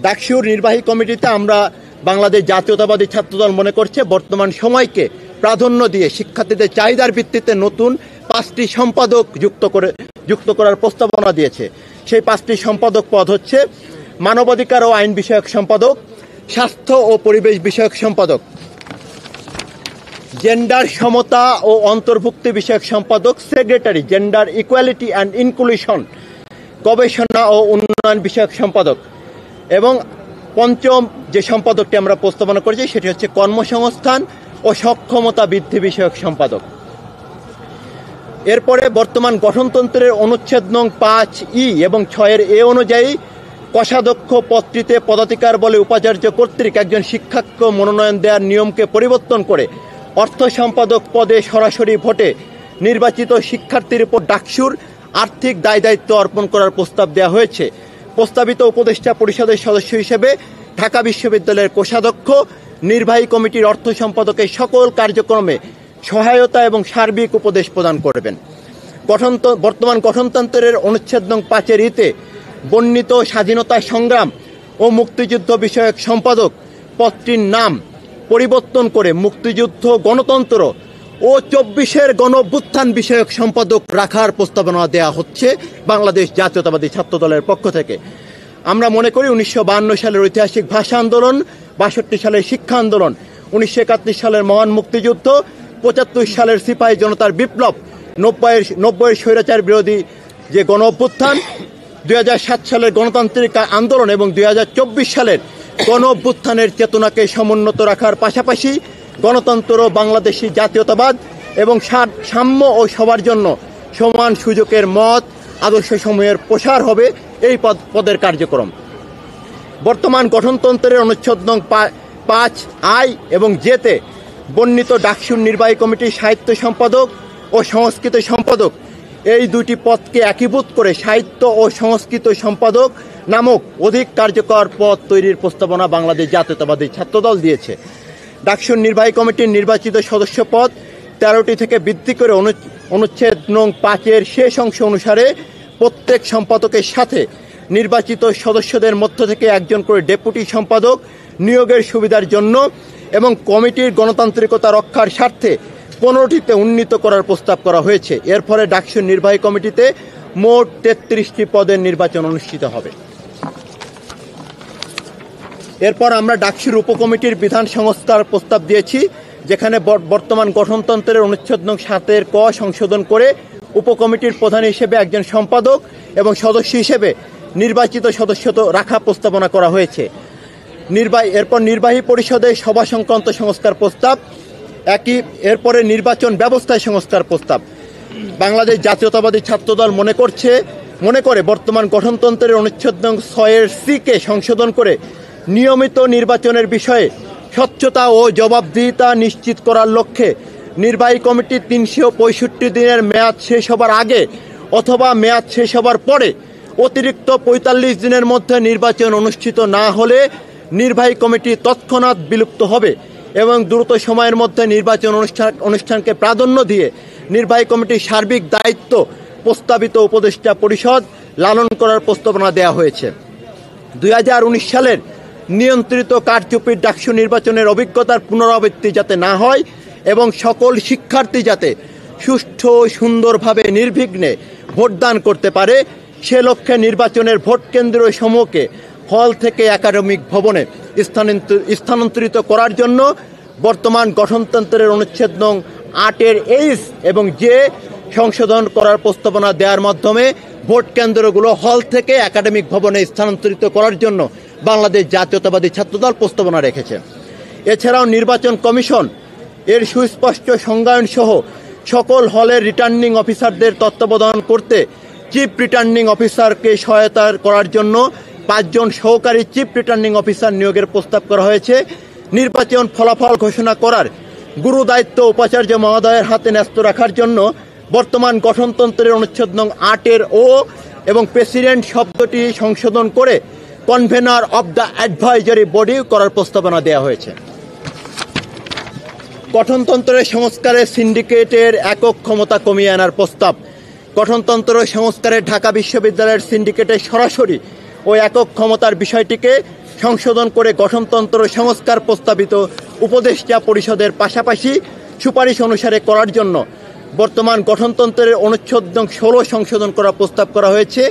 ডাকসুর নির্বাহী কমিটিতে আমরা বাংলাদেশ জাতীয়তাবাদী ছাত্রদল মনে করছে বর্তমান সময়কে প্রাধান্য দিয়ে শিক্ষার্থীদের চাহিদার ভিত্তিতে নতুন 5টি সম্পাদক যুক্ত করার প্রস্তাবনা দিয়েছে। সেই 5টি সম্পাদক পদ হচ্ছে: মানবাধিকার ও আইন বিষয়ক সম্পাদক, স্বাস্থ্য ও পরিবেশ বিষয়ক সম্পাদক, জেন্ডার সমতা ও অন্তর্ভুক্তি বিষয়ক সম্পাদক, secretary, gender equality and inclusion, গবেষণা ও উন্নয়ন বিষয়ক সম্পাদক, এবং পঞ্চম যে সম্পাদকটি আমরা প্রস্তাবনা করেছি সেটি হচ্ছে কর্মসংস্থান ও সক্ষমতা বৃদ্ধি বিষয়ক সম্পাদক। এরপরে বর্তমান গঠনতন্ত্রের অনুচ্ছেদ নং 5E এবং 6A অনুযায়ী কোষাধ্যক্ষ পদটিতে পদাধিকার বলে উপাচার্য কর্তৃক একজন শিক্ষার্থী মনোনয়ন দেওয়ার নিয়মকে পরিবর্তন করে অর্থ সম্পাদক পদে সরাসরি ভোটে নির্বাচিত শিক্ষার্থীর উপর ডাকসুর আর্থিক দায়-দায়িত্ব অর্পণ করার প্রস্তাব দেওয়া হয়েছে। প্রস্তাবিত উপদেষ্টা পরিষদের সদস্য হিসেবে ঢাকা বিশ্ববিদ্যালয়ের কোষাধ্যক্ষ নির্বাহী কমিটির অর্থ সম্পাদকের সকল কার্যক্রমে সহায়তা এবং সার্বিক উপদেশ প্রদান করবেন। বর্তমান গঠনতন্ত্রের অনুচ্ছেদ নং 5-তে বর্ণিত স্বাধীনতা সংগ্রাম ও মুক্তিযুদ্ধ বিষয়ক সম্পাদক পদটির নাম পরিবর্তন করে মুক্তিযুদ্ধ, গণতন্ত্র ও 24-এর গণঅভ্যুত্থান বিষয়ক সম্পাদক রাখার প্রস্তাবনা দেওয়া হচ্ছে বাংলাদেশ জাতীয়তাবাদী ছাত্রদলের পক্ষ থেকে। আমরা মনে করি 1952 সালের ঐতিহাসিক ভাষা আন্দোলন, 62 সালের শিক্ষা আন্দোলন, 1971 সালের মহান মুক্তিযুদ্ধ, 75 সালের সিপাহী জনতার বিপ্লব, 90-এর স্বৈরাচার বিরোধী যে গণঅভ্যুত্থান, 2007 সালের গণতান্ত্রিক আন্দোলন এবং 2024 সালের গণঅভ্যুত্থানের চেতনাকে সমুন্নত রাখার পাশাপাশি গণতন্ত্র, বাংলাদেশি জাতীয়তাবাদ এবং সাম্য ও সবার জন্য সমান সুযোগের মত আদর্শসমূহের প্রসার হবে এই পদের কার্যক্রম। বর্তমান গঠনতন্ত্রের অনুচ্ছেদ নং 5 আই এবং জেতে বর্ণিত ডাকসুর নির্বাহী কমিটির সাহিত্য সম্পাদক ও সংস্কৃত সম্পাদক এই দুটি পদকে একীভূত করে সাহিত্য ও সংস্কৃত সম্পাদক নামক অধিক কার্যকর পদ তৈরির প্রস্তাবনা বাংলাদেশ জাতীয়তাবাদী ছাত্রদল দিয়েছে। ডাকসুর নির্বাহী কমিটির নির্বাচিত সদস্য পদ 13টি থেকে বৃদ্ধি করে অনুচ্ছেদ নং 5-এর শেষ অংশ অনুসারে প্রত্যেক সম্পাদকের সাথে নির্বাচিত সদস্যদের মধ্য থেকে একজন করে ডেপুটি সম্পাদক নিয়োগের সুবিধার জন্য এবং কমিটির গণতান্ত্রিকতা রক্ষার স্বার্থে 15টিতে উন্নীত করার প্রস্তাব করা হয়েছে। এর ফলে ডাকসুর নির্বাহী কমিটিতে মোট 33টি পদের নির্বাচন অনুষ্ঠিত হবে। এরপর আমরা ডাকসুর উপকমিটির বিধান সংস্কার প্রস্তাব দিয়েছি, যেখানে বর্তমান গঠনতন্ত্রের অনুচ্ছেদ নং 7-এর ক সংশোধন করে উপকমিটির প্রধান হিসেবে একজন সম্পাদক এবং সদস্য হিসেবে নির্বাচিত সদস্য রাখা প্রস্তাবনা করা হয়েছে। এরপর নির্বাহী পরিষদে সভা সংক্রান্ত সংস্কার প্রস্তাব, এরপরে নির্বাচন ব্যবস্থায় সংস্কার প্রস্তাব। বাংলাদেশ জাতীয়তাবাদী ছাত্রদল মনে করে বর্তমান গঠনতন্ত্রের অনুচ্ছেদ নং 6-এর সি-কে সংশোধন করে নিয়মিত নির্বাচনের বিষয়ে স্বচ্ছতা ও জবাবদিহিতা নিশ্চিত করার লক্ষ্যে নির্বাহী কমিটি 365 দিনের মেয়াদ শেষ হবার আগে অথবা মেয়াদ শেষ হবার পরে অতিরিক্ত 45 দিনের মধ্যে নির্বাচন অনুষ্ঠিত না হলে নির্বাহী কমিটি তৎক্ষণাৎ বিলুপ্ত হবে এবং দ্রুত সময়ের মধ্যে নির্বাচন অনুষ্ঠানকে প্রাধান্য দিয়ে নির্বাহী কমিটির সার্বিক দায়িত্ব প্রস্তাবিত উপদেষ্টা পরিষদ লালন করার প্রস্তাবনা দেওয়া হয়েছে। 2019 সালের নিয়ন্ত্রিত কারচুপির ডাকসু নির্বাচনের অভিজ্ঞতার পুনরাবৃত্তি যাতে না হয় এবং সকল শিক্ষার্থী যাতে সুষ্ঠু সুন্দরভাবে নির্বিঘ্নে ভোটদান করতে পারে, সে লক্ষ্যে নির্বাচনের ভোট কেন্দ্র সমূহকে হল থেকে একাডেমিক ভবনে স্থানান্তরিত করার জন্য বর্তমান গঠনতন্ত্রের অনুচ্ছেদ নং 8-এর এইচ এবং জে সংশোধন করার প্রস্তাবনা দেওয়ার মাধ্যমে ভোট কেন্দ্রগুলো হল থেকে একাডেমিক ভবনে স্থানান্তরিত করার জন্য বাংলাদেশ জাতীয়তাবাদী ছাত্রদল প্রস্তাবনা রেখেছে। এছাড়াও নির্বাচন কমিশন এর সুস্পষ্ট সংজ্ঞায়ন সহ সকল হলের রিটার্নিং অফিসারদের তত্ত্বাবধান করতে চিফ রিটার্নিং অফিসারকে সহায়তা করার জন্য 5 জন সহকারী চিফ রিটার্নিং অফিসার নিয়োগের প্রস্তাব করা হয়েছে। নির্বাচন ফলাফল ঘোষণা করার গুরু দায়িত্ব উপাচার্য মহোদয়ের হাতে ন্যস্ত রাখার জন্য বর্তমান গঠনতন্ত্রের অনুচ্ছেদ নং 8-এর ও এবং প্রেসিডেন্ট শব্দটি সংশোধন করে convener of the advisory body করার প্রস্তাবনা দেওয়া হয়েছে। গঠনতন্ত্রের সংস্কারে সিন্ডিকেটের একক ক্ষমতা কমিয়ে আনার প্রস্তাব। গঠনতন্ত্র সংস্কারে ঢাকা বিশ্ববিদ্যালয়ের সিন্ডিকেটের সরাসরি ও একক ক্ষমতার বিষয়টিকে সংশোধন করে গঠনতন্ত্র সংস্কার প্রস্তাবিত উপদেষ্টা পরিষদের পাশাপাশি সুপারিশ অনুসারে করার জন্য বর্তমান গঠনতন্ত্রের অনুচ্ছেদ নং 16 সংশোধন করার প্রস্তাব করা হয়েছে।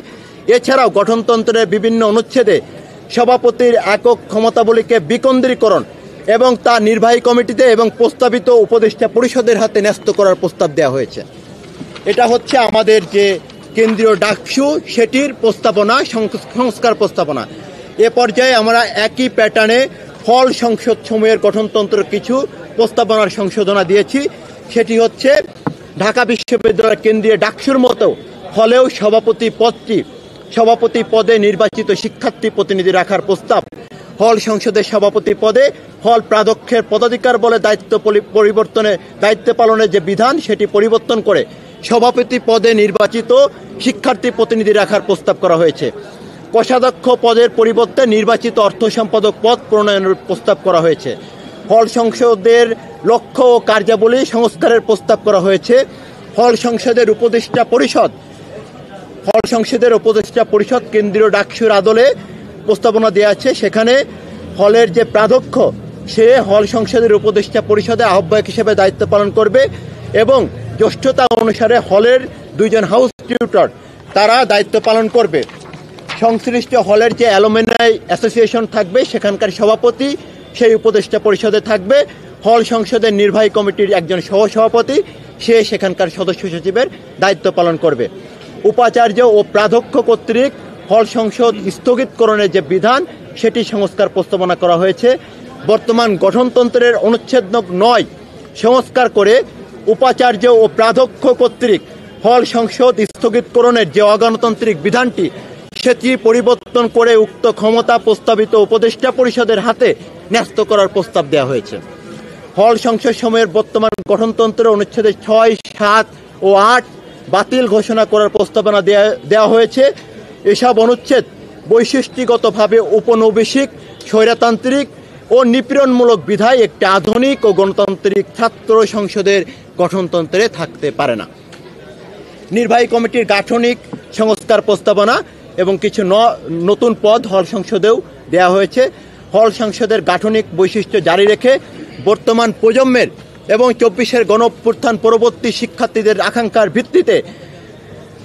এছাড়াও গঠনতন্ত্রের বিভিন্ন অনুচ্ছেদে সভাপতির একক ক্ষমতাবলীকে বিকেন্দ্রীকরণ এবং তা নির্বাহী কমিটিতে এবং প্রস্তাবিত উপদেষ্টা পরিষদের হাতে ন্যস্ত করার প্রস্তাব দেওয়া হয়েছে। এটা হচ্ছে আমাদের যে কেন্দ্রীয় ডাকসু সেটির প্রস্তাবনা, সংস্কার প্রস্তাবনা। এ পর্যায়ে আমরা একই প্যাটার্নে হল সংসদ সমূহের গঠনতন্ত্রের কিছু প্রস্তাবনার সংশোধনা দিয়েছি। সেটি হচ্ছে ঢাকা বিশ্ববিদ্যালয়ের কেন্দ্রীয় ডাকসুর মতো হলেও সভাপতি পদে নির্বাচিত শিক্ষার্থী প্রতিনিধি রাখার প্রস্তাব। হল সংসদের সভাপতি পদে হল প্রাধ্যক্ষের পদাধিকার বলে দায়িত্ব পালনের যে বিধান সেটি পরিবর্তন করে সভাপতি পদে নির্বাচিত শিক্ষার্থী প্রতিনিধি রাখার প্রস্তাব করা হয়েছে। কোষাধ্যক্ষ পদের পরিবর্তে নির্বাচিত অর্থ সম্পাদক পদ প্রণয়নের প্রস্তাব করা হয়েছে। হল সংসদের লক্ষ্য ও কার্যাবলী সংস্কারের প্রস্তাব করা হয়েছে। হল সংসদের উপদেষ্টা পরিষদ কেন্দ্রীয় ডাকসুর আদলে প্রস্তাবনা দেওয়া আছে। সেখানে হলের যে প্রাধ্যক্ষ সে হল সংসদের উপদেষ্টা পরিষদে আহ্বায়ক হিসেবে দায়িত্ব পালন করবে এবং জ্যেষ্ঠতা অনুসারে হলের 2 জন হাউস টিউটর তারা দায়িত্ব পালন করবে। সংশ্লিষ্ট হলের যে অ্যালুমিনাই অ্যাসোসিয়েশন থাকবে সেখানকার সভাপতি সেই উপদেষ্টা পরিষদে থাকবে। হল সংসদের নির্বাহী কমিটির একজন সহসভাপতি সে সেখানকার সদস্য সচিবের দায়িত্ব পালন করবে। উপাচার্য ও প্রাধ্যক্ষ কর্তৃক হল সংসদ স্থগিতকরণের যে বিধান সেটি সংস্কার প্রস্তাবনা করা হয়েছে। বর্তমান গঠনতন্ত্রের অনুচ্ছেদ 9 সংস্কার করে উপাচার্য ও প্রাধ্যক্ষ কর্তৃক হল সংসদ স্থগিতকরণের যে অগণতান্ত্রিক বিধানটি সেটি পরিবর্তন করে উক্ত ক্ষমতা প্রস্তাবিত উপদেষ্টা পরিষদের হাতে ন্যস্ত করার প্রস্তাব দেওয়া হয়েছে। হল সংসদ সময়ের বর্তমান গঠনতন্ত্রের অনুচ্ছেদের 6, 7 ও 8 বাতিল ঘোষণা করার প্রস্তাবনা দেওয়া হয়েছে। এসব অনুচ্ছেদ বৈশিষ্ট্যগতভাবে উপনিবেশিক, স্বৈরতান্ত্রিক ও নিপীড়নমূলক বিধায় একটি আধুনিক ও গণতান্ত্রিক ছাত্র সংসদের গঠনতন্ত্রে থাকতে পারে না। নির্বাহী কমিটির গাঠনিক সংস্কার প্রস্তাবনা এবং কিছু নতুন পদ হল সংসদেও দেওয়া হয়েছে। হল সংসদের গাঠনিক বৈশিষ্ট্য জারি রেখে বর্তমান প্রজন্মের এবং 24-এর গণঅভ্যুত্থান পরবর্তী শিক্ষার্থীদের আকাঙ্ক্ষার ভিত্তিতে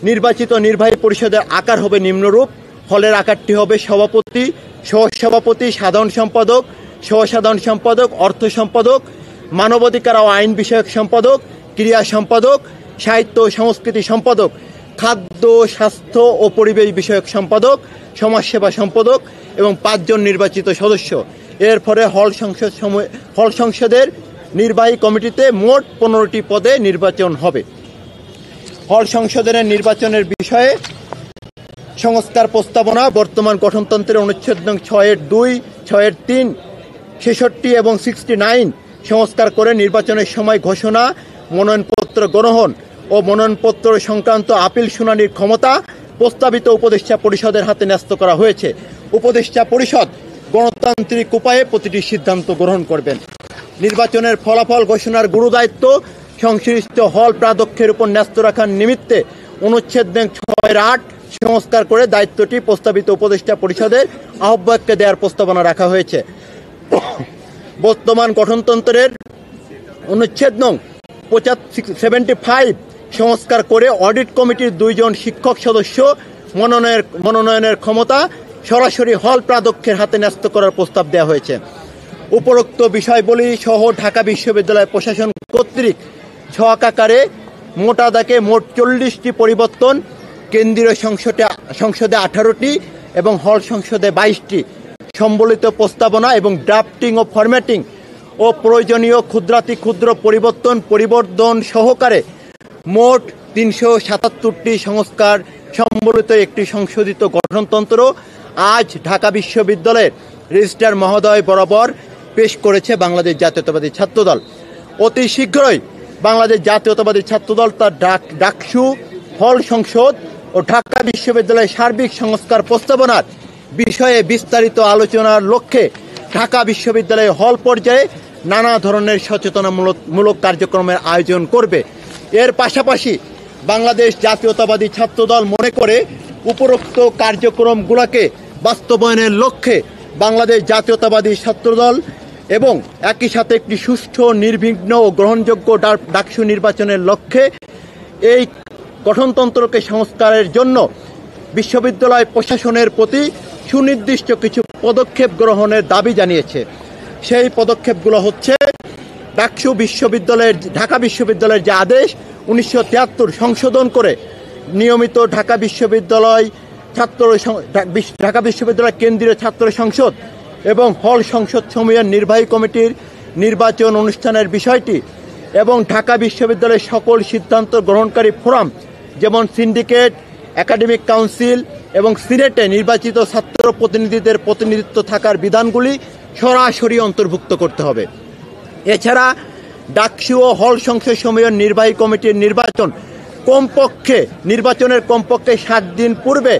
নির্বাচিত নির্বাহী পরিষদের আকার হবে নিম্নরূপ। হলের আকারটি হবে সভাপতি, সহসভাপতি, সাধারণ সম্পাদক, সহসাধারণ সম্পাদক, অর্থ সম্পাদক, মানবাধিকার ও আইন বিষয়ক সম্পাদক, ক্রীড়া সম্পাদক, সাহিত্য ও সংস্কৃতি সম্পাদক, খাদ্য, স্বাস্থ্য ও পরিবেশ বিষয়ক সম্পাদক, সমাজসেবা সম্পাদক এবং 5 জন নির্বাচিত সদস্য। এর ফলে হল সংসদের নির্বাহী কমিটিতে মোট 15টি পদে নির্বাচন হবে। হল সংসদের নির্বাচনের বিষয়ে সংস্কার প্রস্তাবনা বর্তমান গঠনতন্ত্রের অনুচ্ছেদ 6-2, 6-3, 66 এবং 69 সংস্কার করে নির্বাচনের সময় ঘোষণা, মনোনয়নপত্র গ্রহণ ও মনোনয়নপত্র সংক্রান্ত আপিল শুনানির ক্ষমতা প্রস্তাবিত উপদেষ্টা পরিষদের হাতে ন্যস্ত করা হয়েছে। উপদেষ্টা পরিষদ গণতান্ত্রিক উপায়ে প্রতিটি সিদ্ধান্ত গ্রহণ করবেন। নির্বাচনের ফলাফল ঘোষণার গুরুদায়িত্ব সংশ্লিষ্ট হল প্রাধ্যক্ষের উপর ন্যস্ত রাখার নিমিত্তে অনুচ্ছেদ 6-8 সংস্কার করে দায়িত্বটি প্রস্তাবিত উপদেষ্টা পরিষদের আহ্বায়ককে দেওয়ার প্রস্তাবনা রাখা হয়েছে। বর্তমান গঠনতন্ত্রের অনুচ্ছেদ 75 সংস্কার করে অডিট কমিটির 2 জন শিক্ষক সদস্য মনোনয়নের ক্ষমতা সরাসরি হল প্রাধ্যক্ষের হাতে ন্যস্ত করার প্রস্তাব দেওয়া হয়েছে। উপরোক্ত বিষয়বলী সহ ঢাকা বিশ্ববিদ্যালয় প্রশাসন কর্তৃক ছক আকারে মোটা দাগে মোট 40টি পরিবর্তন, কেন্দ্রীয় সংসদে 18টি এবং হল সংসদে 22টি সম্বলিত প্রস্তাবনা এবং ড্রাফটিং ও ফরম্যাটিং ও প্রয়োজনীয় ক্ষুদ্র পরিবর্তন সহকারে মোট 377টি সংস্কার সম্বলিত একটি সংশোধিত গঠনতন্ত্র আজ ঢাকা বিশ্ববিদ্যালয়ের রেজিস্ট্রার মহোদয় বরাবর পেশ করেছে বাংলাদেশ জাতীয়তাবাদী ছাত্রদল। অতি শীঘ্রই বাংলাদেশ জাতীয়তাবাদী ছাত্রদল তার ডাকসু, হল সংসদ ও ঢাকা বিশ্ববিদ্যালয়ের সার্বিক সংস্কার প্রস্তাবনার বিষয়ে বিস্তারিত আলোচনার লক্ষ্যে ঢাকা বিশ্ববিদ্যালয়ে হল পর্যায়ে নানা ধরনের সচেতনামূলক কার্যক্রমের আয়োজন করবে। এর পাশাপাশি বাংলাদেশ জাতীয়তাবাদী ছাত্রদল মনে করে উপরোক্ত কার্যক্রমগুলোকে বাস্তবায়নের লক্ষ্যে বাংলাদেশ জাতীয়তাবাদী ছাত্রদল এবং একই সাথে একটি সুষ্ঠু, নির্বিঘ্ন ও গ্রহণযোগ্য ডাকসু নির্বাচনের লক্ষ্যে এই গঠনতন্ত্রকে সংস্কারের জন্য বিশ্ববিদ্যালয় প্রশাসনের প্রতি সুনির্দিষ্ট কিছু পদক্ষেপ গ্রহণের দাবি জানিয়েছে। সেই পদক্ষেপগুলো হচ্ছে ঢাকা বিশ্ববিদ্যালয়ের যে আদেশ 1973 সংশোধন করে নিয়মিত ঢাকা বিশ্ববিদ্যালয় কেন্দ্রীয় ছাত্র সংসদ এবং হল সংসদ সমূহের নির্বাহী কমিটির নির্বাচন অনুষ্ঠানের বিষয়টি এবং ঢাকা বিশ্ববিদ্যালয়ের সকল সিদ্ধান্ত গ্রহণকারী ফোরাম যেমন সিন্ডিকেট, একাডেমিক কাউন্সিল এবং সিনেটে নির্বাচিত ছাত্র প্রতিনিধিদের প্রতিনিধিত্ব থাকার বিধানগুলি সরাসরি অন্তর্ভুক্ত করতে হবে। এছাড়া ডাকসু ও হল সংসদ সমূহের নির্বাহী কমিটির নির্বাচনের কমপক্ষে 7 দিন পূর্বে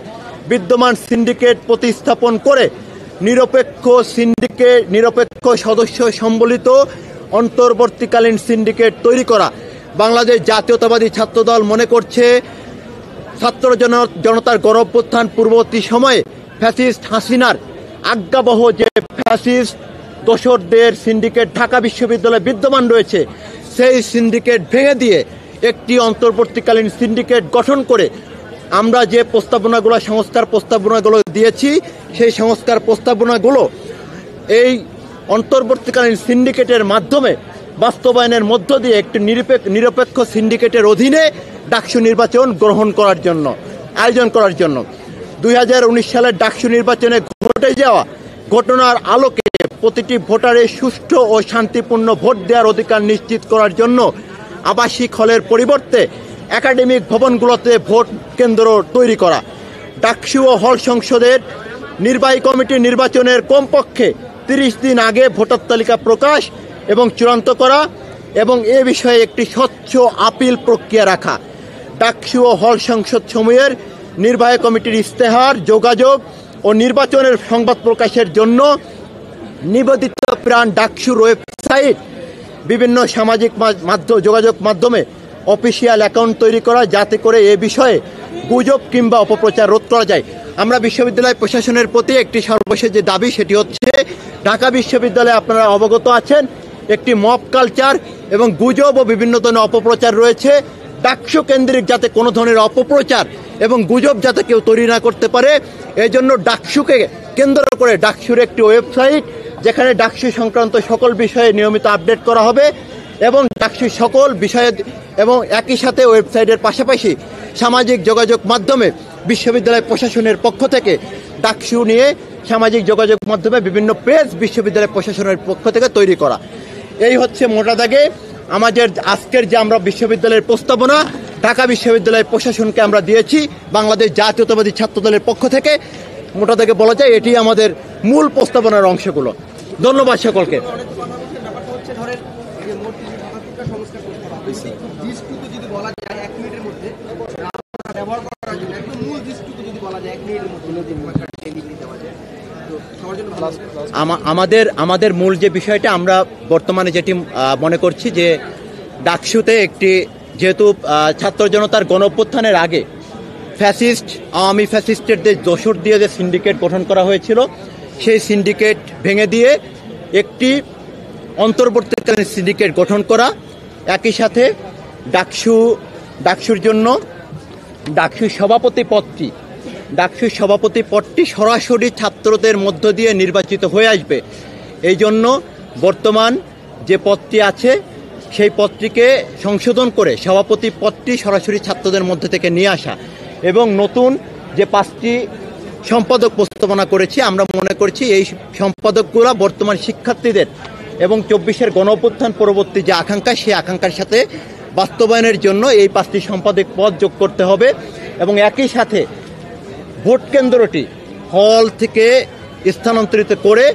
বিদ্যমান সিন্ডিকেট প্রতিস্থাপন করে নিরপেক্ষ সদস্য সম্বলিত অন্তর্বর্তীকালীন সিন্ডিকেট তৈরি করা। বাংলাদেশ জাতীয়তাবাদী ছাত্রদল মনে করছে ছাত্র জনতার গণঅভ্যুত্থান পূর্ববর্তী সময়ে ফ্যাসিস্ট হাসিনার আজ্ঞাবহ যে ফ্যাসিস্ট দোসরদের সিন্ডিকেট ঢাকা বিশ্ববিদ্যালয়ে বিদ্যমান রয়েছে, সেই সিন্ডিকেট ভেঙে দিয়ে একটি অন্তর্বর্তীকালীন সিন্ডিকেট গঠন করে আমরা যে সংস্কার প্রস্তাবনাগুলো দিয়েছি, সেই সংস্কার প্রস্তাবনাগুলো এই অন্তর্বর্তীকালীন সিন্ডিকেটের মাধ্যমে বাস্তবায়নের মধ্য দিয়ে একটি নিরপেক্ষ সিন্ডিকেটের অধীনে ডাকসু নির্বাচন আয়োজন করার জন্য 2019 সালের ডাকসু নির্বাচনে ঘটে যাওয়া ঘটনার আলোকে প্রতিটি ভোটারের সুষ্ঠু ও শান্তিপূর্ণ ভোট দেওয়ার অধিকার নিশ্চিত করার জন্য আবাসিক হলের পরিবর্তে একাডেমিক ভবনগুলোতে ভোট কেন্দ্র তৈরি করা, ডাকসু ও হল সংসদের নির্বাহী কমিটি নির্বাচনের কমপক্ষে 30 দিন আগে ভোটার তালিকা প্রকাশ এবং চূড়ান্ত করা এবং এ বিষয়ে একটি স্বচ্ছ আপিল প্রক্রিয়া রাখা, ডাকসু ও হল সংসদ সমূহের নির্বাহী কমিটির ইস্তেহার, যোগাযোগ ও নির্বাচনের সংবাদ প্রকাশের জন্য নিবেদিত প্রাণ ডাকসুর ওয়েবসাইট, বিভিন্ন সামাজিক যোগাযোগ মাধ্যমে অফিসিয়াল অ্যাকাউন্ট তৈরি করা, যাতে করে এ বিষয়ে গুজব কিংবা অপপ্রচার রোধ করা যায়। আমরা বিশ্ববিদ্যালয় প্রশাসনের প্রতি একটি সর্বশেষ যে দাবি, সেটি হচ্ছে ঢাকা বিশ্ববিদ্যালয়ে আপনারা অবগত আছেন একটি মব কালচার এবং গুজব ও বিভিন্ন ধরনের অপপ্রচার রয়েছে। ডাকসু কেন্দ্রিক যাতে কোনো ধরনের অপপ্রচার এবং গুজব যাতে কেউ তৈরি না করতে পারে, এই জন্য ডাকসুকে কেন্দ্র করে ডাকসুর একটি ওয়েবসাইট, যেখানে ডাকসু সংক্রান্ত সকল বিষয়ে নিয়মিত আপডেট করা হবে এবং ডাকসুর সকল বিষয়ে এবং একই সাথে ওয়েবসাইটের পাশাপাশি সামাজিক যোগাযোগ মাধ্যমে বিশ্ববিদ্যালয় প্রশাসনের পক্ষ থেকে ডাকসু নিয়ে সামাজিক যোগাযোগ মাধ্যমে বিভিন্ন পেজ বিশ্ববিদ্যালয় প্রশাসনের পক্ষ থেকে তৈরি করা। এই হচ্ছে মোটা দাগে আমাদের আজকের যে আমরা বিশ্ববিদ্যালয়ের প্রস্তাবনা ঢাকা বিশ্ববিদ্যালয় প্রশাসনকে আমরা দিয়েছি বাংলাদেশ জাতীয়তাবাদী ছাত্রদলের পক্ষ থেকে। মোটা দাগে বলা যায় এটি আমাদের মূল প্রস্তাবনার অংশগুলো। ধন্যবাদ সকলকে। আমাদের মূল যে বিষয়টা আমরা বর্তমানে যেটি মনে করছি যে ডাকসুতে একটি যেহেতু ছাত্র জনতার গণ অভ্যুত্থানের আগে আওয়ামী ফ্যাসিস্টের যে দোসর দিয়ে যে সিন্ডিকেট গঠন করা হয়েছিল, সেই সিন্ডিকেট ভেঙে দিয়ে একটি অন্তর্বর্তীকালীন সিন্ডিকেট গঠন করা, একই সাথে ডাকসুর জন্য ডাকসুর সভাপতি পদটি সরাসরি ছাত্রদের মধ্য দিয়ে নির্বাচিত হয়ে আসবে। এই জন্য বর্তমান যে পদটি আছে সেই পদটিকে সংশোধন করে সভাপতি পদটি সরাসরি ছাত্রদের মধ্যে থেকে নিয়ে আসা এবং নতুন যে 5টি সম্পাদক প্রস্তাবনা করেছি, আমরা মনে করছি এই সম্পাদকগুলো বর্তমান শিক্ষার্থীদের এবং 24-এর গণ অভ্যুত্থান পরবর্তী যে আকাঙ্ক্ষা, সেই আকাঙ্ক্ষার সাথে বাস্তবায়নের জন্য এই 5টি সম্পাদক পদ যোগ করতে হবে এবং একই সাথে ভোট কেন্দ্রটি হল থেকে স্থানান্তরিত করে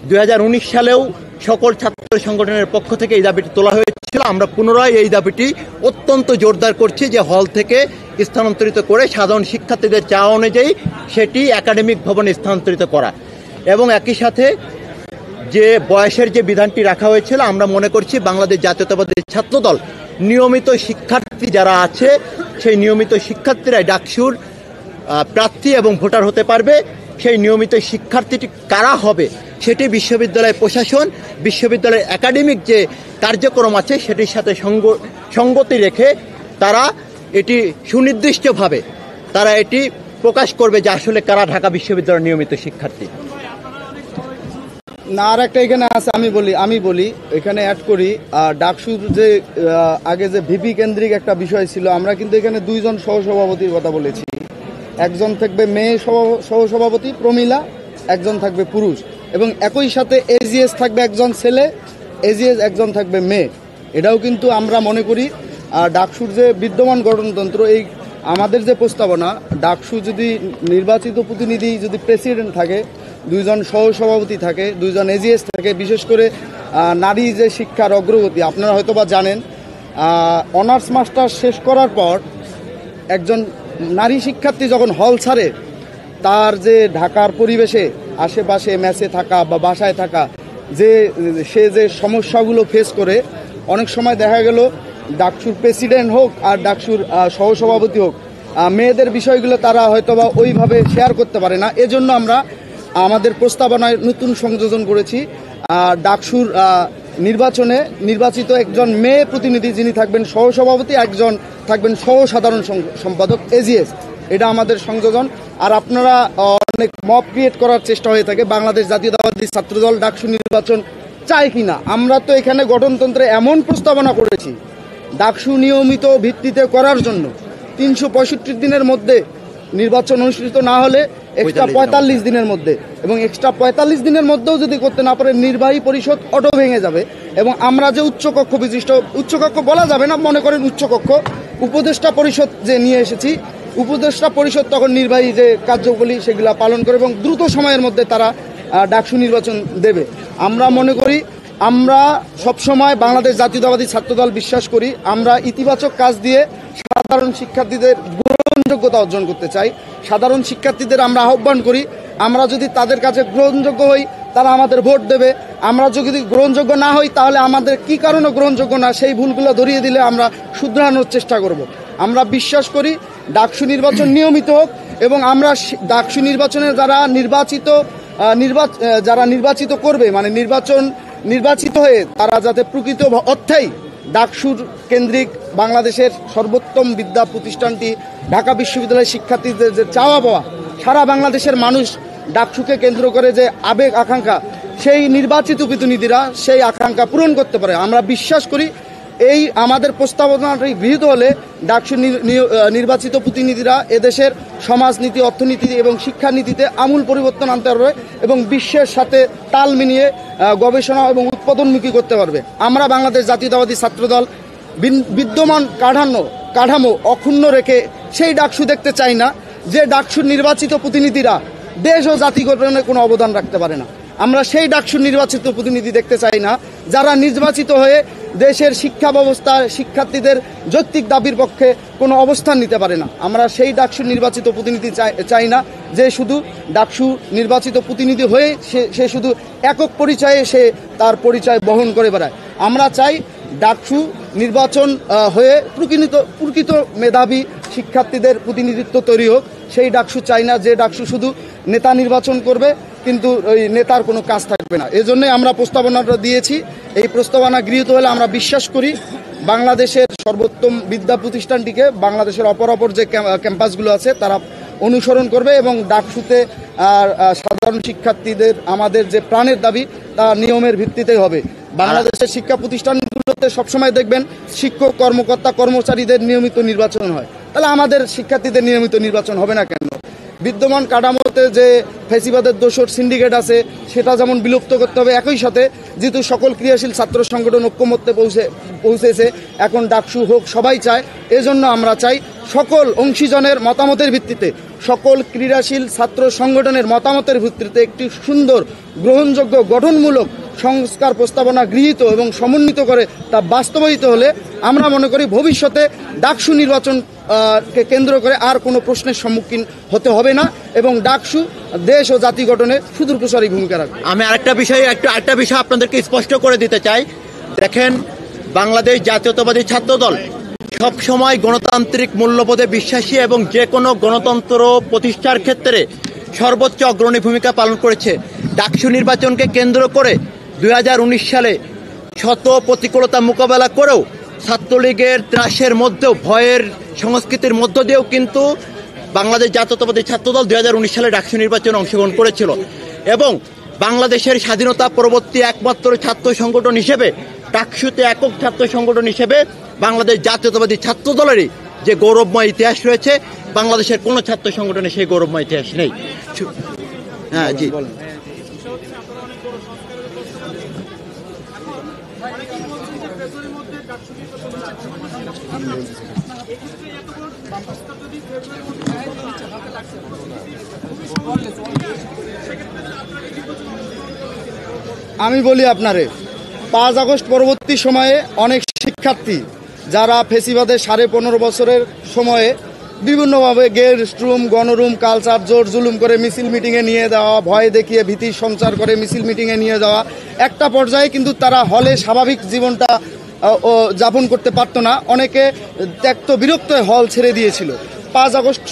2019 সালেও সকল ছাত্র সংগঠনের পক্ষ থেকে এই দাবিটি তোলা হয়েছিল। আমরা পুনরায় এই দাবিটি অত্যন্ত জোরদার করছি যে হল থেকে স্থানান্তরিত করে সাধারণ শিক্ষার্থীদের চাওয়া অনুযায়ী সেটি একাডেমিক ভবনে স্থানান্তরিত করা এবং একই সাথে যে বয়সের যে বিধানটি রাখা হয়েছিল, আমরা মনে করছি বাংলাদেশ জাতীয়তাবাদী ছাত্রদল নিয়মিত শিক্ষার্থী যারা আছে সেই নিয়মিত শিক্ষার্থীরাই ডাকসুর প্রার্থী এবং ভোটার হতে পারবে। সেই নিয়মিত শিক্ষার্থীটি কারা হবে সেটি বিশ্ববিদ্যালয় প্রশাসন বিশ্ববিদ্যালয়ের একাডেমিক যে কার্যক্রম আছে সেটির সাথে সঙ্গতি রেখে তারা এটি সুনির্দিষ্টভাবে তারা এটি প্রকাশ করবে যে আসলে কারা ঢাকা বিশ্ববিদ্যালয়ের নিয়মিত শিক্ষার্থী। না, আর একটা এখানে আছে, আমি বলি এখানে অ্যাড করি। ডাকসুর যে আগে যে ভিপি কেন্দ্রিক একটা বিষয় ছিল, আমরা কিন্তু এখানে 2 জন সহসভাপতির কথা বলেছি। একজন থাকবে মেয়ে সহসভাপতি প্রমীলা, একজন থাকবে পুরুষ এবং একই সাথে এজিএস থাকবে একজন ছেলে, এজিএস একজন থাকবে মেয়ে। এটাও কিন্তু আমরা মনে করি ডাকসুর যে বিদ্যমান গঠনতন্ত্র, এই আমাদের যে প্রস্তাবনা, ডাকসু যদি নির্বাচিত প্রতিনিধি যদি প্রেসিডেন্ট থাকে, 2 জন সহসভাপতি থাকে, 2 জন এজিএস থাকে, বিশেষ করে নারী যে শিক্ষার অগ্রগতি আপনারা হয়তো বা জানেন, অনার্স মাস্টার শেষ করার পর একজন নারী শিক্ষার্থী যখন হল ছাড়ে, তার যে ঢাকার পরিবেশে আশেপাশে মেসে থাকা বা বাসায় থাকা সে যে সমস্যাগুলো ফেস করে, অনেক সময় দেখা গেল ডাকসুর প্রেসিডেন্ট হোক আর ডাকসুর সহসভাপতি হোক, মেয়েদের বিষয়গুলো তারা হয়তোবা ওইভাবে শেয়ার করতে পারে না। এজন্য আমরা আমাদের প্রস্তাবনায় নতুন সংযোজন করেছি। ডাকসুর নির্বাচনে নির্বাচিত একজন মেয়ে প্রতিনিধি যিনি থাকবেন সহসভাপতি, একজন থাকবেন সহসাধারণ সম্পাদক এজিএস। এটা আমাদের সংযোজন। আর আপনারা অনেক মব ক্রিয়েট করার চেষ্টা হয়ে থাকে বাংলাদেশ জাতীয়তাবাদী ছাত্রদল ডাকসু নির্বাচন চায় কিনা। আমরা তো এখানে গঠনতন্ত্রে এমন প্রস্তাবনা করেছি ডাকসু নিয়মিত ভিত্তিতে করার জন্য 365 দিনের মধ্যে নির্বাচন অনুষ্ঠিত না হলে এক্সট্রা 45 দিনের মধ্যে, এবং এক্সট্রা 45 দিনের মধ্যেও যদি করতে না পারে নির্বাহী পরিষদ অটো ভেঙে যাবে। এবং আমরা যে উচ্চকক্ষ বিশিষ্ট, উচ্চকক্ষ বলা যাবে না, মনে করেন উচ্চকক্ষ, উপদেষ্টা পরিষদ যে নিয়ে এসেছি, উপদেষ্টা পরিষদ তখন নির্বাহী যে কার্যবলী সেগুলো পালন করে এবং দ্রুত সময়ের মধ্যে তারা ডাকসু নির্বাচন দেবে। আমরা মনে করি, আমরা সবসময় বাংলাদেশ জাতীয়তাবাদী ছাত্রদল বিশ্বাস করি, আমরা ইতিবাচক কাজ দিয়ে সাধারণ শিক্ষার্থীদের গ্রহণযোগ্যতা অর্জন করতে চাই। সাধারণ শিক্ষার্থীদের আমরা আহ্বান করি, আমরা যদি তাদের কাছে গ্রহণযোগ্য হই তারা আমাদের ভোট দেবে, আমরা যদি গ্রহণযোগ্য না হই তাহলে আমাদের কি কারণে গ্রহণযোগ্য না সেই ভুলগুলো ধরিয়ে দিলে আমরা শুধরানোর চেষ্টা করব। আমরা বিশ্বাস করি ডাকসু নির্বাচন নিয়মিত হোক এবং আমরা ডাকসু নির্বাচনে যারা নির্বাচিত করবে, মানে নির্বাচিত হয়ে তারা যাতে প্রকৃত অর্থেই ডাকসুর কেন্দ্রিক বাংলাদেশের সর্বোত্তম বিদ্যা প্রতিষ্ঠানটি ঢাকা বিশ্ববিদ্যালয়ের শিক্ষার্থীদের যে চাওয়া পাওয়া, সারা বাংলাদেশের মানুষ ডাকসুকে কেন্দ্র করে যে আবেগ আকাঙ্ক্ষা, সেই নির্বাচিত প্রতিনিধিরা সেই আকাঙ্ক্ষা পূরণ করতে পারে। আমরা বিশ্বাস করি এই আমাদের প্রস্তাবনাটি গৃহীত হলে ডাকসু নির্বাচিত প্রতিনিধিরা এদেশের সমাজনীতি, অর্থনীতি এবং শিক্ষানীতিতে আমূল পরিবর্তন আনতে পারবে এবং বিশ্বের সাথে তাল মিলিয়ে গবেষণা এবং উৎপাদনমুখী করতে পারবে। আমরা বাংলাদেশ জাতীয়তাবাদী ছাত্রদল বিদ্যমান কাঠামো অক্ষুণ্ণ রেখে সেই ডাকসু দেখতে চাই না যে ডাকসুর নির্বাচিত প্রতিনিধিরা দেশ ও জাতি গঠনে কোনো অবদান রাখতে পারে না। আমরা সেই ডাকসুর নির্বাচিত প্রতিনিধি দেখতে চাই না যারা নির্বাচিত হয়ে দেশের শিক্ষা ব্যবস্থা, শিক্ষার্থীদের যৌক্তিক দাবির পক্ষে কোনো অবস্থান নিতে পারে না। আমরা সেই ডাকসুর নির্বাচিত প্রতিনিধি চাই না যে শুধু ডাকসু নির্বাচিত প্রতিনিধি হয়ে সে শুধু একক পরিচয়ে সে তার পরিচয় বহন করে বেড়ায়। আমরা চাই ডাকসু নির্বাচন হয়ে প্রকৃত মেধাবী শিক্ষার্থীদের প্রতিনিধিত্ব তৈরি হোক। সেই ডাকসু চাই না যে ডাকসু শুধু নেতা নির্বাচন করবে কিন্তু ওই নেতার কোনো কাজ থাকবে না। এজন্যই আমরা প্রস্তাবনাটা দিয়েছি। এই প্রস্তাবনা গৃহীত হলে আমরা বিশ্বাস করি বাংলাদেশের সর্বোত্তম বিদ্যা প্রতিষ্ঠানটিকে বাংলাদেশের অপর যে ক্যাম্পাসগুলো আছে তারা অনুসরণ করবে এবং ডাকসুতে সাধারণ শিক্ষার্থীদের আমাদের যে প্রাণের দাবি তা নিয়মের ভিত্তিতেই হবে। বাংলাদেশের শিক্ষা প্রতিষ্ঠানগুলোতে সবসময় দেখবেন শিক্ষক, কর্মকর্তা, কর্মচারীদের নিয়মিত নির্বাচন হয়, তাহলে আমাদের শিক্ষার্থীদের নিয়মিত নির্বাচন হবে না কেন? বিদ্যমান কাঠামোতে যে ফ্যাসিবাদের দোসর সিন্ডিকেট আছে সেটা যেমন বিলুপ্ত করতে হবে, একই সাথে যেহেতু সকল ক্রিয়াশীল ছাত্র সংগঠন ঐক্যমত্যে পৌঁছেছে, এখন ডাকসু হোক সবাই চায়। এজন্য আমরা চাই সকল অংশীজনের মতামতের ভিত্তিতে, সকল ক্রিয়াশীল ছাত্র সংগঠনের মতামতের ভিত্তিতে একটি সুন্দর গ্রহণযোগ্য গঠনমূলক সংস্কার প্রস্তাবনা গৃহীত এবং সমন্বিত করে তা বাস্তবায়িত হলে আমরা মনে করি ভবিষ্যতে ডাকসু নির্বাচন কে কেন্দ্র করে আর কোনো প্রশ্নের সম্মুখীন হতে হবে না এবং ডাকসু দেশ ও জাতি গঠনে সুদূরপ্রসারী ভূমিকা রাখবে। আমি আরেকটা বিষয় আপনাদেরকে স্পষ্ট করে দিতে চাই। দেখেন, বাংলাদেশ জাতীয়তাবাদী ছাত্রদল সবসময় গণতান্ত্রিক মূল্যবোধে বিশ্বাসী এবং যে কোনো গণতন্ত্র প্রতিষ্ঠার ক্ষেত্রে সর্বোচ্চ অগ্রণী ভূমিকা পালন করেছে। ডাকসু নির্বাচনকে কেন্দ্র করে 2019 সালে শত প্রতিকূলতা মোকাবেলা করেও ছাত্রলীগের ত্রাসের মধ্যেও, ভয়ের সংস্কৃতির মধ্য দিয়েও কিন্তু বাংলাদেশ জাতীয়তাবাদী ছাত্রদল 2019 সালে ডাকসু নির্বাচনে অংশগ্রহণ করেছিল এবং বাংলাদেশের স্বাধীনতা পরবর্তী একমাত্র ছাত্র সংগঠন হিসেবে, ডাকসুতে একক ছাত্র সংগঠন হিসেবে বাংলাদেশ জাতীয়তাবাদী ছাত্রদলেরই যে গৌরবময় ইতিহাস রয়েছে, বাংলাদেশের কোনো ছাত্র সংগঠনে সেই গৌরবময় ইতিহাস নেই। হ্যাঁ জি, আমি বলি আপনারে, 5 আগস্ট পরবর্তী সময়ে অনেক শিক্ষার্থী যারা ফেসিবাদের 15.5 বছরের সময়ে বিভিন্নভাবে গেস্ট রুম, গণরুম, কালচার জোর জুলুম করে মিছিল মিটিংয়ে নিয়ে যাওয়া, ভয় দেখিয়ে ভীতি সঞ্চার করে মিছিল মিটিংয়ে নিয়ে যাওয়া, একটা পর্যায়ে কিন্তু তারা হলে স্বাভাবিক জীবনটা যাপন করতে পারতো না। অনেকে ত্যক্ত বিরক্ত হল ছেড়ে দিয়েছিল। 5 আগস্ট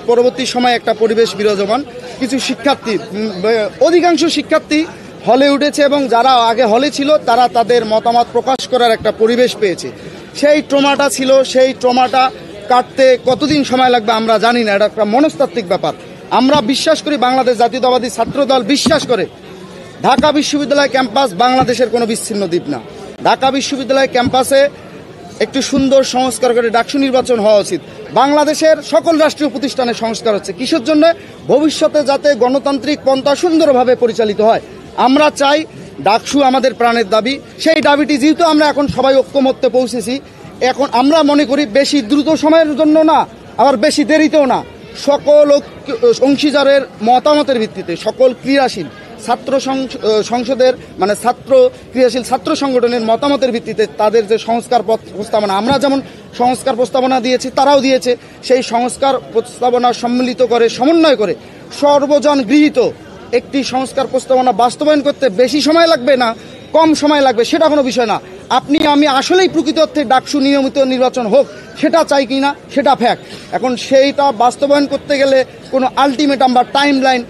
পরবর্তী সময়ে একটা পরিবেশ বিরাজমান, কিছু শিক্ষার্থী, অধিকাংশ শিক্ষার্থী হলে উঠেছে এবং যারা আগে হলে ছিল তারা তাদের মতামত প্রকাশ করার একটা পরিবেশ পেয়েছে। সেই ট্রমাটা ছিল, সেই ট্রমাটা কাটতে কতদিন সময় লাগবে আমরা জানি না, এটা একটা মনস্তাত্ত্বিক ব্যাপার। আমরা বিশ্বাস করি, বাংলাদেশ জাতীয়তাবাদী ছাত্রদল বিশ্বাস করে ঢাকা বিশ্ববিদ্যালয় ক্যাম্পাস বাংলাদেশের কোনো বিচ্ছিন্ন দ্বীপ না। ঢাকা বিশ্ববিদ্যালয় ক্যাম্পাসে একটি সুন্দর সংস্কার করে ডাকসু নির্বাচন হওয়া উচিত। বাংলাদেশের সকল রাষ্ট্রীয় প্রতিষ্ঠানে সংস্কার হচ্ছে কিসের জন্য? ভবিষ্যতে যাতে গণতান্ত্রিক পন্থা সুন্দরভাবে পরিচালিত হয়। আমরা চাই ডাকসু আমাদের প্রাণের দাবি, সেই দাবিটি যেহেতু আমরা এখন সবাই ঐক্যমত্যে পৌঁছেছি, এখন আমরা মনে করি বেশি দ্রুত সময়ের জন্য না, আবার বেশি দেরিতেও না, সকল অংশীদারের মতামতের ভিত্তিতে সকল ক্রিয়াশীল ছাত্র সংসদের মানে ক্রিয়াশীল ছাত্র সংগঠনের মতামতের ভিত্তিতে তাদের যে সংস্কার প্রস্তাবনা, আমরা যেমন সংস্কার প্রস্তাবনা দিয়েছি তারাও দিয়েছে, সেই সংস্কার প্রস্তাবনা সম্মিলিত করে সমন্বয় করে সর্বজন গৃহীত একটি সংস্কার প্রস্তাবনা বাস্তবায়ন করতে বেশি সময় লাগবে না কম সময় লাগবে সেটা কোনো বিষয় না। আপনি আমি আসলেই প্রকৃত অর্থে ডাকসু নিয়মিত নির্বাচন হোক সেটা চাই কি না সেটা ফ্যাক্ট। এখন সেইটা বাস্তবায়ন করতে গেলে কোনো আলটিমেটাম বা timeline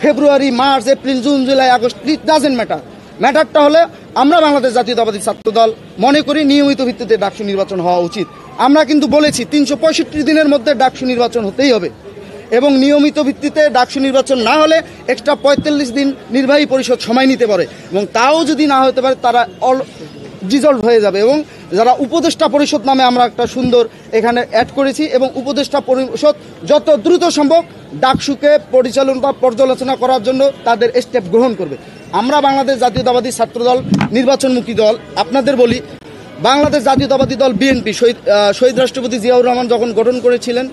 February, March, April, June, July, August, it doesn't matter. ম্যাটারটা হলে আমরা বাংলাদেশ জাতীয়তাবাদী ছাত্রদল মনে করি নিয়মিত ভিত্তিতে ডাকসু নির্বাচন হওয়া উচিত। আমরা কিন্তু বলেছি 365 দিনের মধ্যে ডাকসু নির্বাচন হতেই হবে এবং নিয়মিত ভিত্তিতে ডাকসু নির্বাচন না হলে এক্সট্রা 45 দিন নির্বাহী পরিষদ সময় নিতে পারে এবং তাও যদি না হতে পারে তারা ডিজলভ হয়ে যাবে। এবং যারা উপদেষ্টা পরিষদ নামে আমরা একটা সুন্দর এখানে অ্যাড করেছি এবং উপদেষ্টা পরিষদ যত দ্রুত সম্ভব ডাকসুকে পর্যালোচনা করার জন্য তাদের স্টেপ গ্রহণ করবে। আমরা বাংলাদেশ জাতীয়তাবাদী ছাত্রদল নির্বাচনমুখী দল। আপনাদের বলি, বাংলাদেশ জাতীয়তাবাদী দল বিএনপি শহীদ রাষ্ট্রপতি জিয়াউর রহমান যখন গঠন করেছিলেন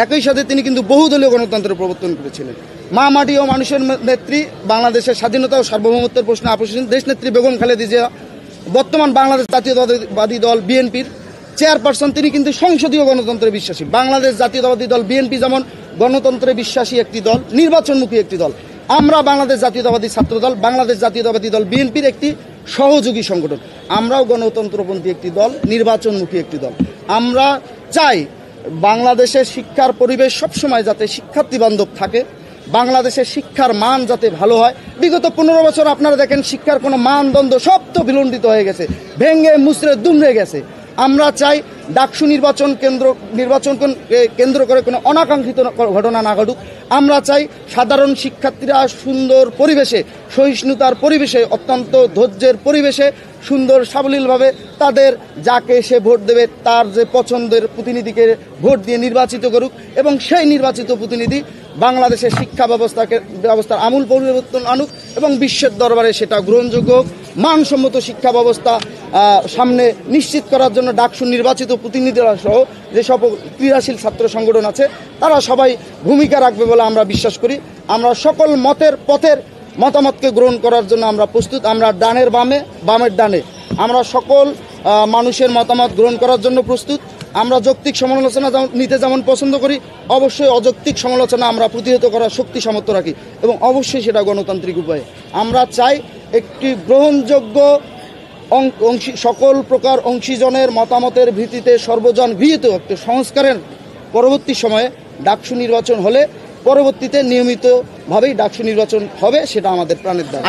একই সাথে তিনি কিন্তু বহুদলীয় গণতন্ত্রের প্রবর্তন করেছিলেন। মা মাটি ও মানুষের নেত্রী, বাংলাদেশের স্বাধীনতা ও সার্বভৌমত্বের প্রশ্নে আপোষহীন দেশনেত্রী বেগম খালেদা জিয়া, বর্তমান বাংলাদেশ জাতীয়তাবাদী দল বিএনপির চেয়ারপারসন, তিনি কিন্তু সংসদীয় গণতন্ত্রে বিশ্বাসী। বাংলাদেশ জাতীয়তাবাদী দল বিএনপি যেমন গণতন্ত্রে বিশ্বাসী একটি দল, নির্বাচনমুখী একটি দল, আমরা বাংলাদেশ জাতীয়তাবাদী ছাত্রদল বাংলাদেশ জাতীয়তাবাদী দল বিএনপির একটি সহযোগী সংগঠন। আমরাও গণতন্ত্রপন্থী একটি দল, নির্বাচনমুখী একটি দল। আমরা চাই বাংলাদেশের শিক্ষার পরিবেশ সবসময় যাতে শিক্ষার্থী বান্ধব থাকে, বাংলাদেশের শিক্ষার মান যাতে ভালো হয়। বিগত 15 বছর আপনারা দেখেন শিক্ষার কোনো মানদণ্ড সব তো বিলণ্ডিত হয়ে গেছে, ভেঙে মুচড়ে দুমড়ে গেছে। আমরা চাই ডাকসু নির্বাচন কেন্দ্র করে কোনো অনাকাঙ্ক্ষিত ঘটনা না ঘটুক। আমরা চাই সাধারণ শিক্ষার্থীরা সুন্দর পরিবেশে, সহিষ্ণুতার পরিবেশে, অত্যন্ত ধৈর্যের পরিবেশে সুন্দর সাবলীলভাবে তাদের যাকে সে ভোট দেবে তার যে পছন্দের প্রতিনিধিকে ভোট দিয়ে নির্বাচিত করুক এবং সেই নির্বাচিত প্রতিনিধি বাংলাদেশের শিক্ষা ব্যবস্থার আমূল পরিবর্তন আনুক এবং বিশ্বের দরবারে সেটা গ্রহণযোগ্য হোক। মানসম্মত শিক্ষা ব্যবস্থা সামনে নিশ্চিত করার জন্য ডাকসু নির্বাচিত প্রতিনিধিরা সহ যেসব ক্রিয়াশীল ছাত্র সংগঠন আছে তারা সবাই ভূমিকা রাখবে বলে আমরা বিশ্বাস করি। আমরা সকল পথের মতামতকে গ্রহণ করার জন্য আমরা প্রস্তুত। আমরা ডানের বামে, বামের ডানে, আমরা সকল মানুষের মতামত গ্রহণ করার জন্য প্রস্তুত। আমরা যৌক্তিক সমালোচনা নিতে যেমন পছন্দ করি, অবশ্যই অযৌক্তিক সমালোচনা আমরা প্রতিহত করার শক্তি সামর্থ্য রাখি এবং অবশ্যই সেটা গণতান্ত্রিক উপায়ে। আমরা চাই একটি গ্রহণযোগ্য সকল প্রকার অংশীজনের মতামতের ভিত্তিতে সর্বজন গৃহীত একটি সংস্কারের পরবর্তী সময়ে ডাকসু নির্বাচন হলে পরবর্তীতে নিয়মিতভাবেই ডাকসু নির্বাচন হবে, সেটা আমাদের প্রাণের দাবি।